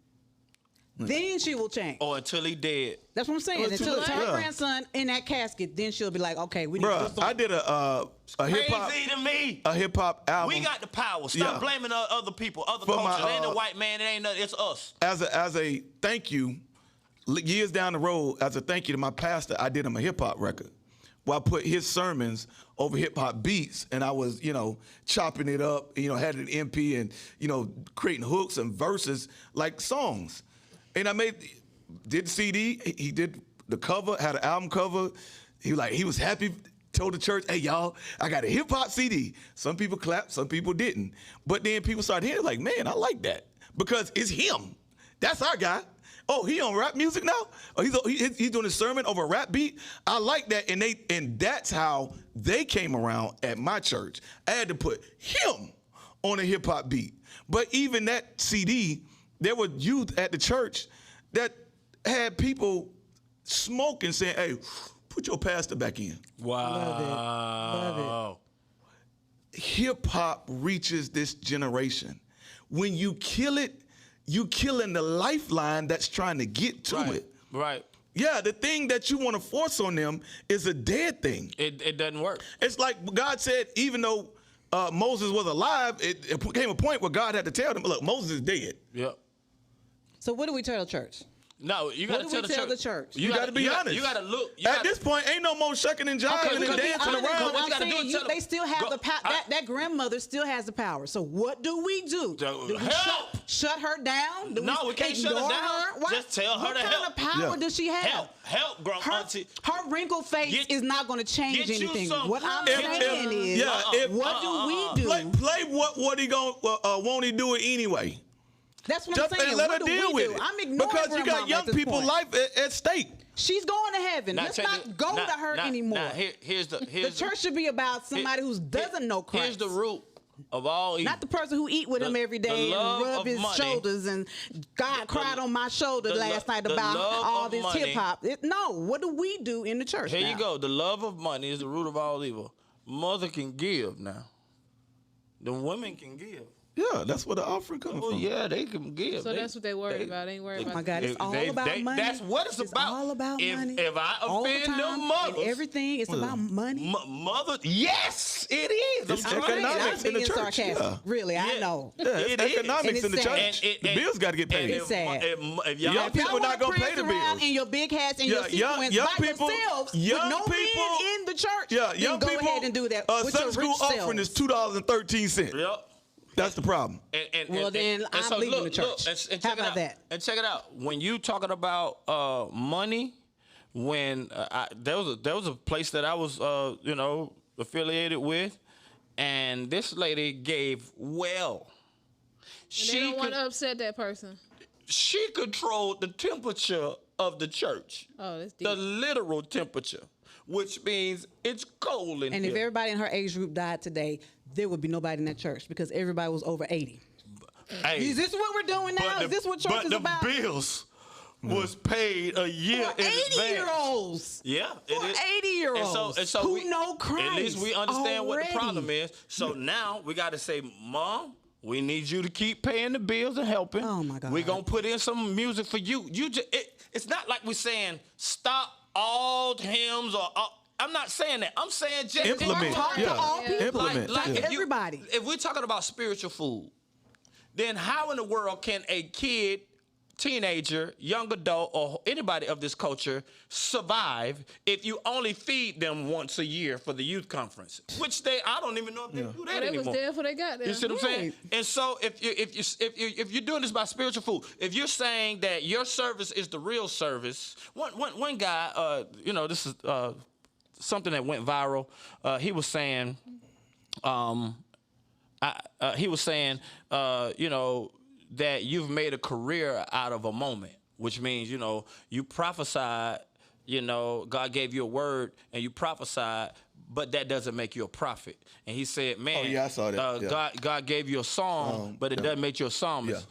Then she will change. Or until he dead. That's what I'm saying. Well, until it's her grandson in that casket, then she'll be like, okay, we need to do something. I did a hip hop. Crazy to me. A hip hop album. We got the power. Stop blaming other people, other For cultures. my, It ain't the white man. It ain't nothing. It's us. As a thank you, years down the road, as a thank you to my pastor, I did him a hip hop record. Where I put his sermons over hip hop beats, and I was, chopping it up, had an MP and, creating hooks and verses like songs. And I did the CD. He did the cover, had an album cover. He was happy. Told the church, hey, y'all, I got a hip-hop CD. Some people clapped, some people didn't. But then people started hearing, like, man, I like that. Because it's him. That's our guy. Oh, he on rap music now? Oh, he's doing a sermon over a rap beat? I like that. And that's how they came around at my church. I had to put him on a hip-hop beat. But even that CD, there were youth at the church that had people smoking, saying, hey, put your pastor back in. Wow. Love it. Hip-hop reaches this generation. When you kill it, you killing the lifeline that's trying to get to it. Right. Yeah, the thing that you want to force on them is a dead thing. It doesn't work. It's like God said, even though Moses was alive, it came a point where God had to tell them, look, Moses is dead. Yep. So what do we tell the church? No, you got to tell the church. You got to be honest. You got to look. At this point, ain't no more shucking and jiving and dancing around. I'm saying they still have the power. That grandmother still has the power. So what do we do? Do we shut her down? No, we can't shut her down. Just tell her to help. What kind of power does she have? Help, grandma. Her wrinkled face is not going to change anything. What I'm saying is, what do we do? Play what he gonna won't he do it anyway? That's what I'm saying. And let her what deal with it. I'm ignoring because you got young people's life at stake. She's going to heaven. Let's not go to her anymore. Here's the church should be about somebody who doesn't know Christ. Here's the root of all evil. Not the person who eat with him every day and rub his shoulders and God cried on my shoulder last night about all this hip hop. No, what do we do in the church? Here you go. The love of money is the root of all evil. Mother can give now. The women can give. Yeah, that's where the offering comes from. Yeah, they can give. So that's what they worried about. They ain't worried about. Oh my God, it's all about money. That's what it's about. All about money. If I offend them mothers, and everything, it's about money. Mother, yes, it is. It's economics in the church. Yeah. Really, I know. Yeah, it's economics in the church. The bills got to get paid. It's sad. If young people not gonna pay the bills. In your big hats and your sequins by yourselves, with no men in the church. Yeah, young people. Go ahead and do that. Sunday school offering is $2.13. Yep. That's the problem. Then I'm leaving the church. And How about that? And check it out. When you talking about money, when there was a place that I was affiliated with, and this lady gave well. They don't want to upset that person. She controlled the temperature of the church. Oh, that's deep. The literal temperature, which means it's cold in And here. if everybody in her age group died today, there would be nobody in that church because everybody was over 80. Hey, Is this what we're doing now? Is this what church is about? But the bills was paid a year For in advance. 80-year-olds. Yeah, it For is. 80-year-olds And so who know Christ. At least we understand what the already. problem is. So now we got to say, Mom, we need you to keep paying the bills and helping. Oh, my God. We're going to put in some music for you. It's not like we're saying stop all hymns or I'm not saying that. I'm saying just Implement. Talk to all people. Implement. Like Yeah. Everybody. If we're talking about spiritual food, then how in the world can a kid, teenager, young adult, or anybody of this culture survive if you only feed them once a year for the youth conference? Which I don't even know if they do that They anymore. was there for they got there. You see what I'm saying? Right. And so if you're doing this by spiritual food, if you're saying that your service is the real service, one guy, this is something that went viral. He was saying, that you've made a career out of a moment, which means, you prophesied, God gave you a word and you prophesied, but that doesn't make you a prophet. And he said, man, Oh, yeah, I saw that. Yeah. God gave you a song, but it doesn't make you a psalmist.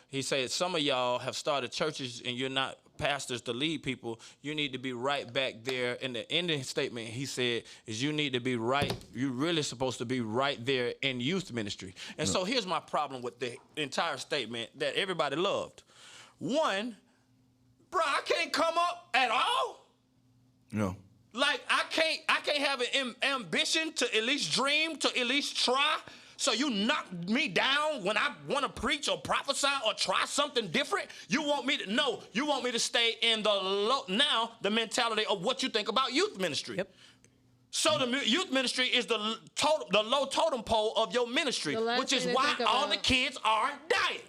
He said, some of y'all have started churches and you're not pastors to lead people. You need to be right back there. In the ending statement, he said, is you need to be right. You're really supposed to be right there in youth ministry. And so here's my problem with the entire statement that everybody loved. One, bro, I can't come up at all. No. Like I can't have an ambition to at least dream, to at least try. So you knock me down when I want to preach or prophesy or try something different. You want me to stay in the mentality of what you think about youth ministry. Yep. So the youth ministry is the low totem pole of your ministry, which is why all the kids are dying.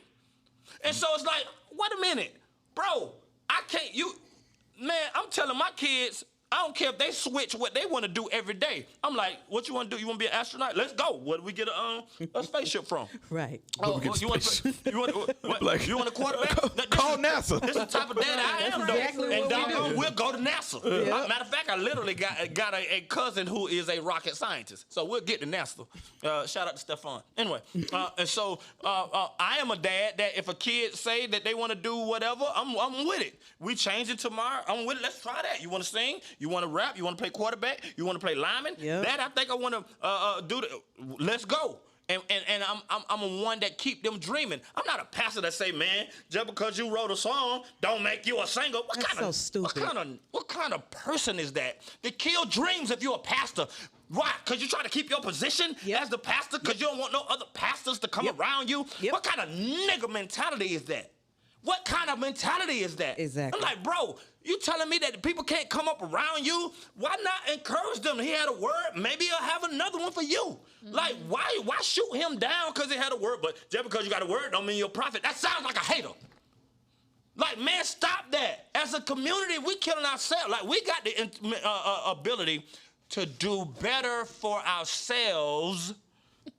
And so it's like, wait a minute, bro, I'm telling my kids, I don't care if they switch what they want to do every day. I'm like, what you want to do? You want to be an astronaut? Let's go. Where do we get a spaceship from? Right. Oh, you want a quarterback? Call NASA. This is the type of dad I am, though. exactly And what we doggone, do. we'll go to NASA. Matter of fact, I literally got a cousin who is a rocket scientist. So we'll get to NASA. Shout out to Stefan. Anyway, and so I am a dad that if a kid say that they want to do whatever, I'm with it. We change it tomorrow. I'm with it. Let's try that. You want to sing? You want to rap? You want to play quarterback? You want to play lineman? Yep. That I think I want to do. Let's go. And I'm a one that keep them dreaming. I'm not a pastor that say, man, just because you wrote a song, don't make you a singer. That's so stupid. What kind of person is that? They kill dreams if you're a pastor. Why? Because you're trying to keep your position as the pastor? Because you don't want no other pastors to come around you? Yep. What kind of nigga mentality is that? What kind of mentality is that? Exactly. I'm like, bro, you telling me that people can't come up around you? Why not encourage them? He had a word. Maybe he'll have another one for you. Mm-hmm. Like, why shoot him down because he had a word? But just because you got a word don't mean you're a prophet. That sounds like a hater. Like, man, stop that. As a community, we killing ourselves. Like, we got the ability to do better for ourselves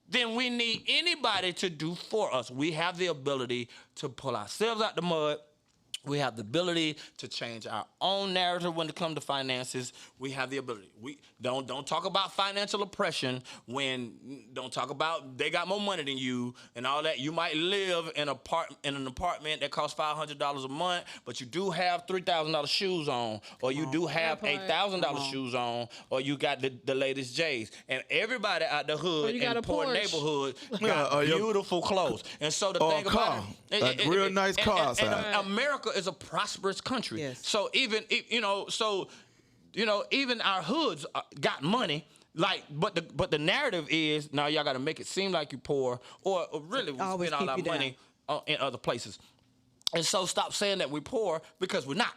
than we need anybody to do for us. We have the ability to pull ourselves out the mud. We have the ability to change our own narrative when it comes to finances. We have the ability. We don't talk about financial oppression don't talk about they got more money than you and all that. You might live in an apartment that costs $500 a month, but you do have $3,000 shoes on, or you do have $8,000 shoes on, or you got the latest J's. And everybody out the hood in poor neighborhood got beautiful clothes. And so the thing about it, real nice car outside. And America is a prosperous country. Yes. So even even our hoods got money. Like, but the narrative is now y'all got to make it seem like you're poor, or really we Always spend all keep our you money in other places. And so stop saying that we're poor because we're not.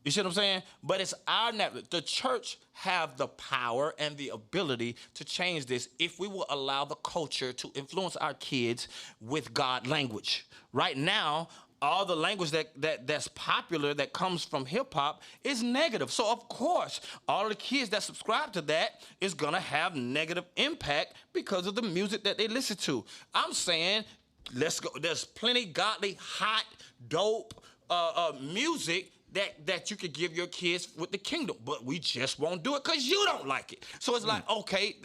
You see what I'm saying? But it's our narrative. The church have the power and the ability to change this if we will allow the culture to influence our kids with God language. Right now, all the language that's popular that comes from hip hop is negative. So of course, all the kids that subscribe to that is gonna have negative impact because of the music that they listen to. I'm saying, let's go. There's plenty godly, hot, dope music that you could give your kids with the kingdom, but we just won't do it because you don't like it. So it's like, okay,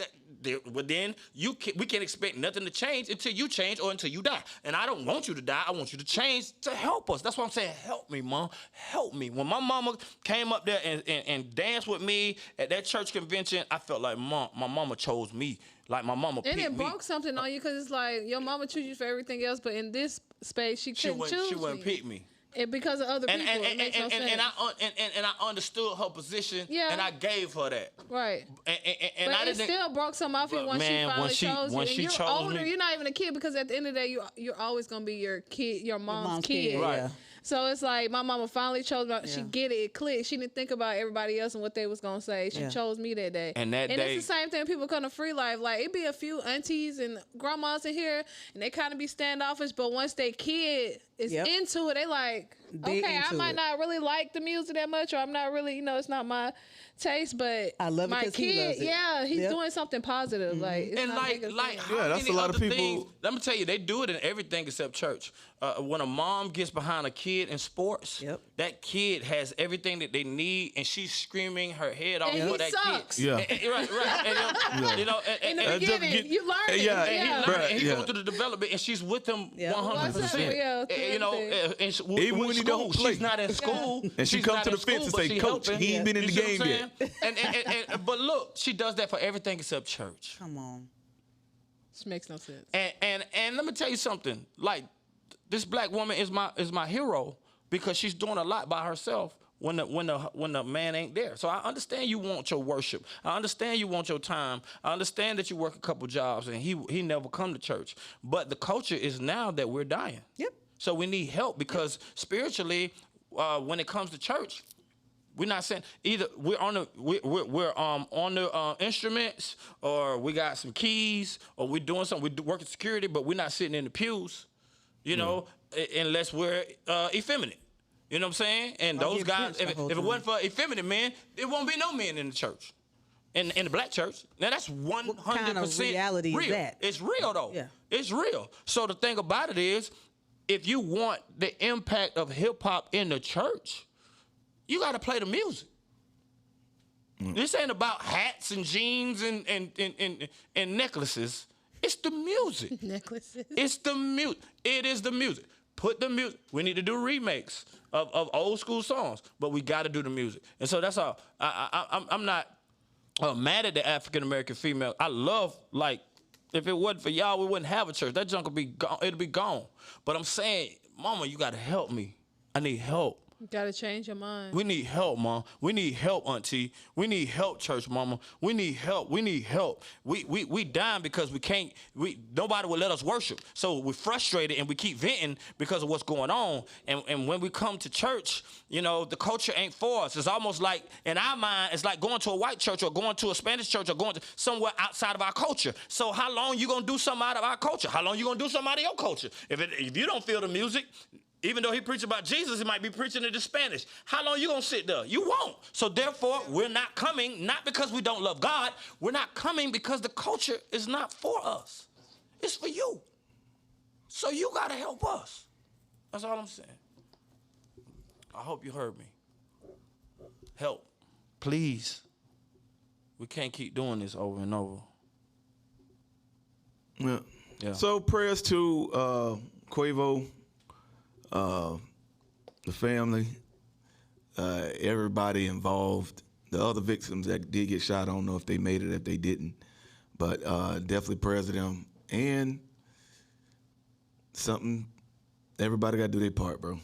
but then we can't expect nothing to change until you change or until you die. And I don't want you to die. I want you to change to help us. That's why I'm saying, help me, Mom. Help me. When my mama came up there and danced with me at that church convention, I felt like my mama chose me. Like my mama picked me. And it broke something on you because it's like your mama choose you for everything else, but in this space, she couldn't choose She wouldn't pick me. And because of other people, it makes no sense. And I understood her position, and I gave her that. Right. And but I it still broke some off you when she finally chose you. And you're older, you're not even a kid because at the end of the day, you're always gonna be your kid, your mom's kid. Right. Yeah. So it's like my mama finally chose me. She get it, it clicked. She didn't think about everybody else and what they was gonna say. She chose me that day. And that day, it's the same thing. People come to Free Life. Like it be a few aunties and grandmas in here, and they kind of be standoffish. But once they kid is into it, they like, okay, I might not really like the music that much, or I'm not really, it's not my taste. But I love it my because kid, he loves it. he's doing something positive. Like it's and not making sense. how that's many a lot of other people. things, let me tell you, they do it in everything except church. When a mom gets behind a kid in sports, that kid has everything that they need, and she's screaming her head off for that sucks. kid. Yeah. Right. In the beginning, you learn it. And he goes through the development, and she's with him 100%. Even when he don't play. She's not in school. And she come to the fence and say, Coach, he ain't been in the game yet. But look, she does that for everything except church. Come on. Which makes no sense. And let me tell you something. Like, this black woman is my hero because she's doing a lot by herself when the man ain't there. So I understand you want your worship. I understand you want your time. I understand that you work a couple jobs and he never come to church. But the culture is now that we're dying. Yep. So we need help because spiritually, when it comes to church, we're not saying either we're on the instruments, or we got some keys, or we're doing something. We're working security, but we're not sitting in the pews, unless we're effeminate. You know what I'm saying? And those guys, if it wasn't for effeminate men, there won't be no men in the church, in the black church. Now that's 100% What kind of reality real. is that? It's real though. Yeah. It's real. So the thing about it is, if you want the impact of hip hop in the church, you got to play the music. This ain't about hats and jeans and necklaces. It's the music. Necklaces. It's the music. It is the music. Put the music. We need to do remakes of old school songs, but we got to do the music. And so that's all. I'm not mad at the African American female. I love, like, if it wasn't for y'all, we wouldn't have a church. That junk would be gone. It'll be gone. But I'm saying, Mama, you got to help me. I need help. You gotta change your mind. We need help, Mom. We need help, Auntie. We need help, Church Mama. We need help. We need help. We dying because nobody will let us worship. So we're frustrated and we keep venting because of what's going on. And when we come to church, the culture ain't for us. It's almost like, in our mind, it's like going to a white church or going to a Spanish church or going to somewhere outside of our culture. So how long you gonna do something out of our culture? How long you gonna do something out of your culture? If you don't feel the music, even though he preached about Jesus, he might be preaching it in Spanish. How long you gonna sit there? You won't. So therefore, we're not coming, not because we don't love God. We're not coming because the culture is not for us. It's for you. So you gotta help us. That's all I'm saying. I hope you heard me. Help. Please. We can't keep doing this over and over. Yeah. So prayers to Quavo, the family, everybody involved, the other victims that did get shot. I don't know if they made it, if they didn't, but definitely prayers to them. And everybody got to do their part, bro.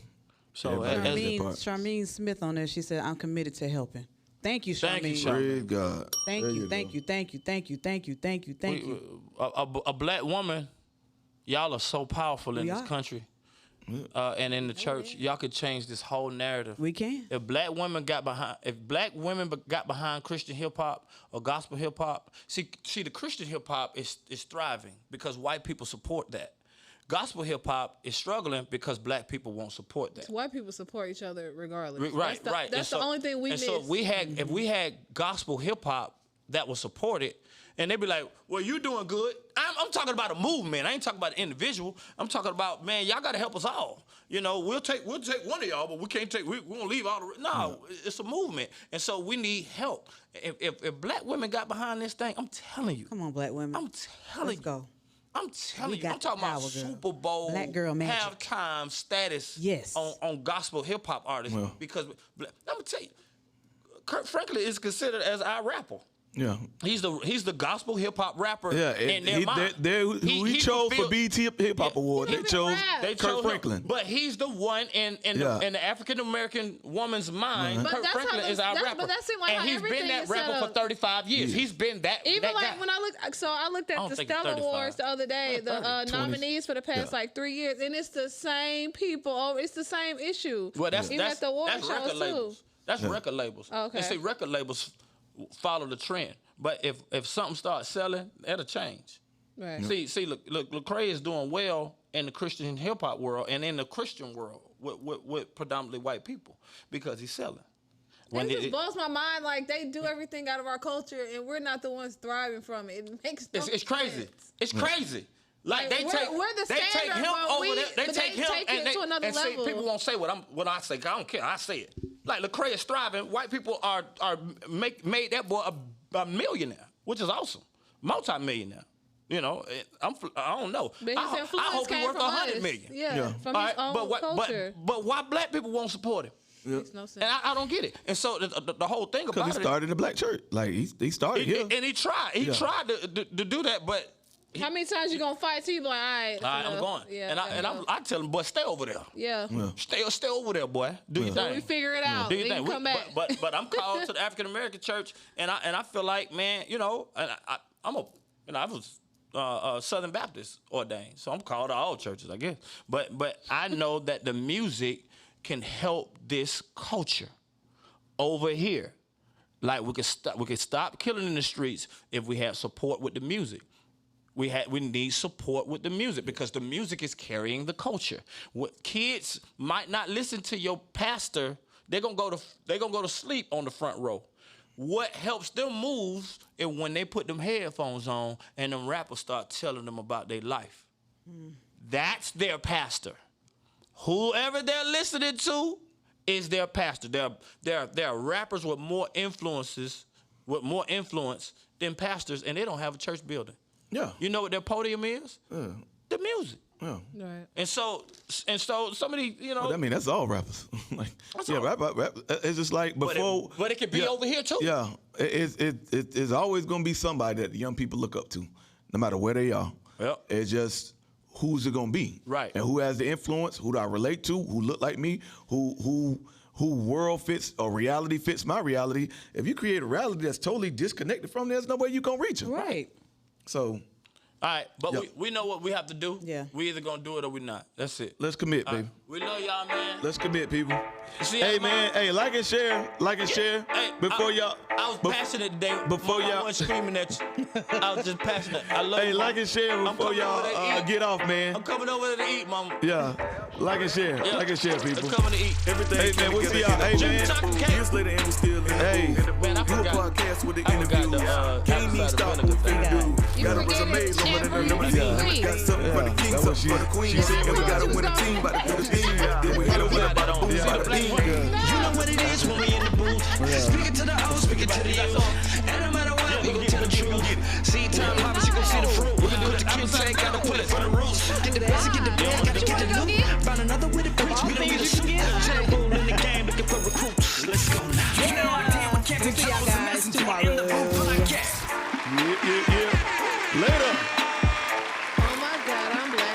So Charmaine Smith on there, she said, I'm committed to helping. Thank you, Charmaine. Thank you, Charmaine. Praise God. Thank you. A black woman, y'all are so powerful in this country. And in the church, y'all could change this whole narrative. We can. If black women got behind Christian hip hop or gospel hip hop, see the Christian hip hop is thriving because white people support that. Gospel hip hop is struggling because black people won't support that. White people support each other regardless. Right. That's the only thing we miss. So if we had gospel hip hop that was supported, and they'd be like, well, you doing good. I'm talking about a movement. I ain't talking about an individual. I'm talking about, man, y'all got to help us all. You know, we'll take one of y'all, but we can't take, we won't leave all the, no, it's a movement. And so we need help. If black women got behind this thing, I'm telling you. Come on, black women. I'm telling Let's you. go. I'm telling you. I'm got talking power, about girl. Super Bowl Black girl magic. halftime status on gospel hip hop artists. Well. Because I'm going to tell you, Kirk Franklin is considered as our rapper. Yeah, he's the gospel hip hop rapper. Yeah, in their mind. He chose for BET Hip Hop Award. They chose Kirk Franklin. But he's the one in the African American woman's mind. Kirk Franklin is our rapper. But that seemed like and he's been that rapper for 35 years. He's been that. Even that like guy. when I looked at the Stellar Awards the other day, the nominees for the past like 3 years, and it's the same people. It's the same issue. Well, that's at the award that's shows record too. labels. That's record labels. Okay. And see, record labels follow the trend. But if something starts selling, it'll change. Right. See, look, Lecrae is doing well in the Christian hip hop world and in the Christian world with predominantly white people because he's selling. It just blows my mind. Like they do everything out of our culture, and we're not the ones thriving from it. It makes no it's crazy. sense. It's crazy. Like we're the take him standard, over there. They but take him it to another level. See, people won't say what I say. I don't care. I say it. Like Lecrae is thriving. White people are made that boy a millionaire, which is awesome, multi-millionaire. You know, I don't know. But his influence I hope he worth 100 million. Yeah, from his own culture. But why black people won't support him? Makes no sense. And I don't get it. And so the whole thing about it. Because he started a black church. Like he started here. And he tried. He tried to do that, but. How many times you gonna fight till you be like, all right, I'm going. Yeah, I tell him, boy, stay over there. Yeah. Stay over there, boy. Do your thing. We figure it out. Do your thing. Come back. But I'm called to the African American church, and I feel like, man, you know, I was Southern Baptist ordained, so I'm called to all churches, I guess. But I know that the music can help this culture over here. Like we could stop killing in the streets if we have support with the music. We need support with the music because the music is carrying the culture. What kids might not listen to your pastor, they're gonna go to sleep on the front row. What helps them move is when they put them headphones on and them rappers start telling them about their life. That's their pastor. Whoever they're listening to is their pastor. There are rappers with more influence than pastors, and they don't have a church building. Yeah. You know what their podium is? Yeah. The music. Yeah. Right. And so somebody, you know. But I mean, that's all rappers. Like, rap. It's just like before. But it could be over here too. Yeah. It's always gonna be somebody that the young people look up to, no matter where they are. Yep. It's just who's it gonna be? Right. And who has the influence? Who do I relate to? Who look like me? Who world fits or reality fits my reality? If you create a reality that's totally disconnected from, there's no way you gonna reach them. Right. So. All right, but we know what we have to do. Yeah. We either gonna do it or we not. That's it. Let's commit, baby. Right. We love y'all, man. Let's commit, people. See, hey, man. Hey, like and share. Hey, Before y'all. I was passionate today. Before I y'all. wasn't screaming at you. I was just passionate. I love you. Hey, like and share before y'all get off, man. I'm coming over there to eat, mama. Yeah. Like and share. Yeah. Like and share, people. I'm coming to eat. Everything. Hey, man, we'll see y'all. Hey, man. Years later, and we still in. Hey. Man, I Do a forgot. podcast with the I forgot interviews. the Can't even stop what we do. Got a resume longer than a number team. Got something for the king, that's what something for the queen. And we gotta win a team by the Philippines. Then we hit them with a bottle booze by the bean. You know what it is when we in the booth. Speaking to the old, speaking to the youth. And no matter what, we gon' tell the truth. See time, obviously gon' see the fruit. Put the king take, gotta pull it from the roots. Get the best, get the bag, gotta get the loot.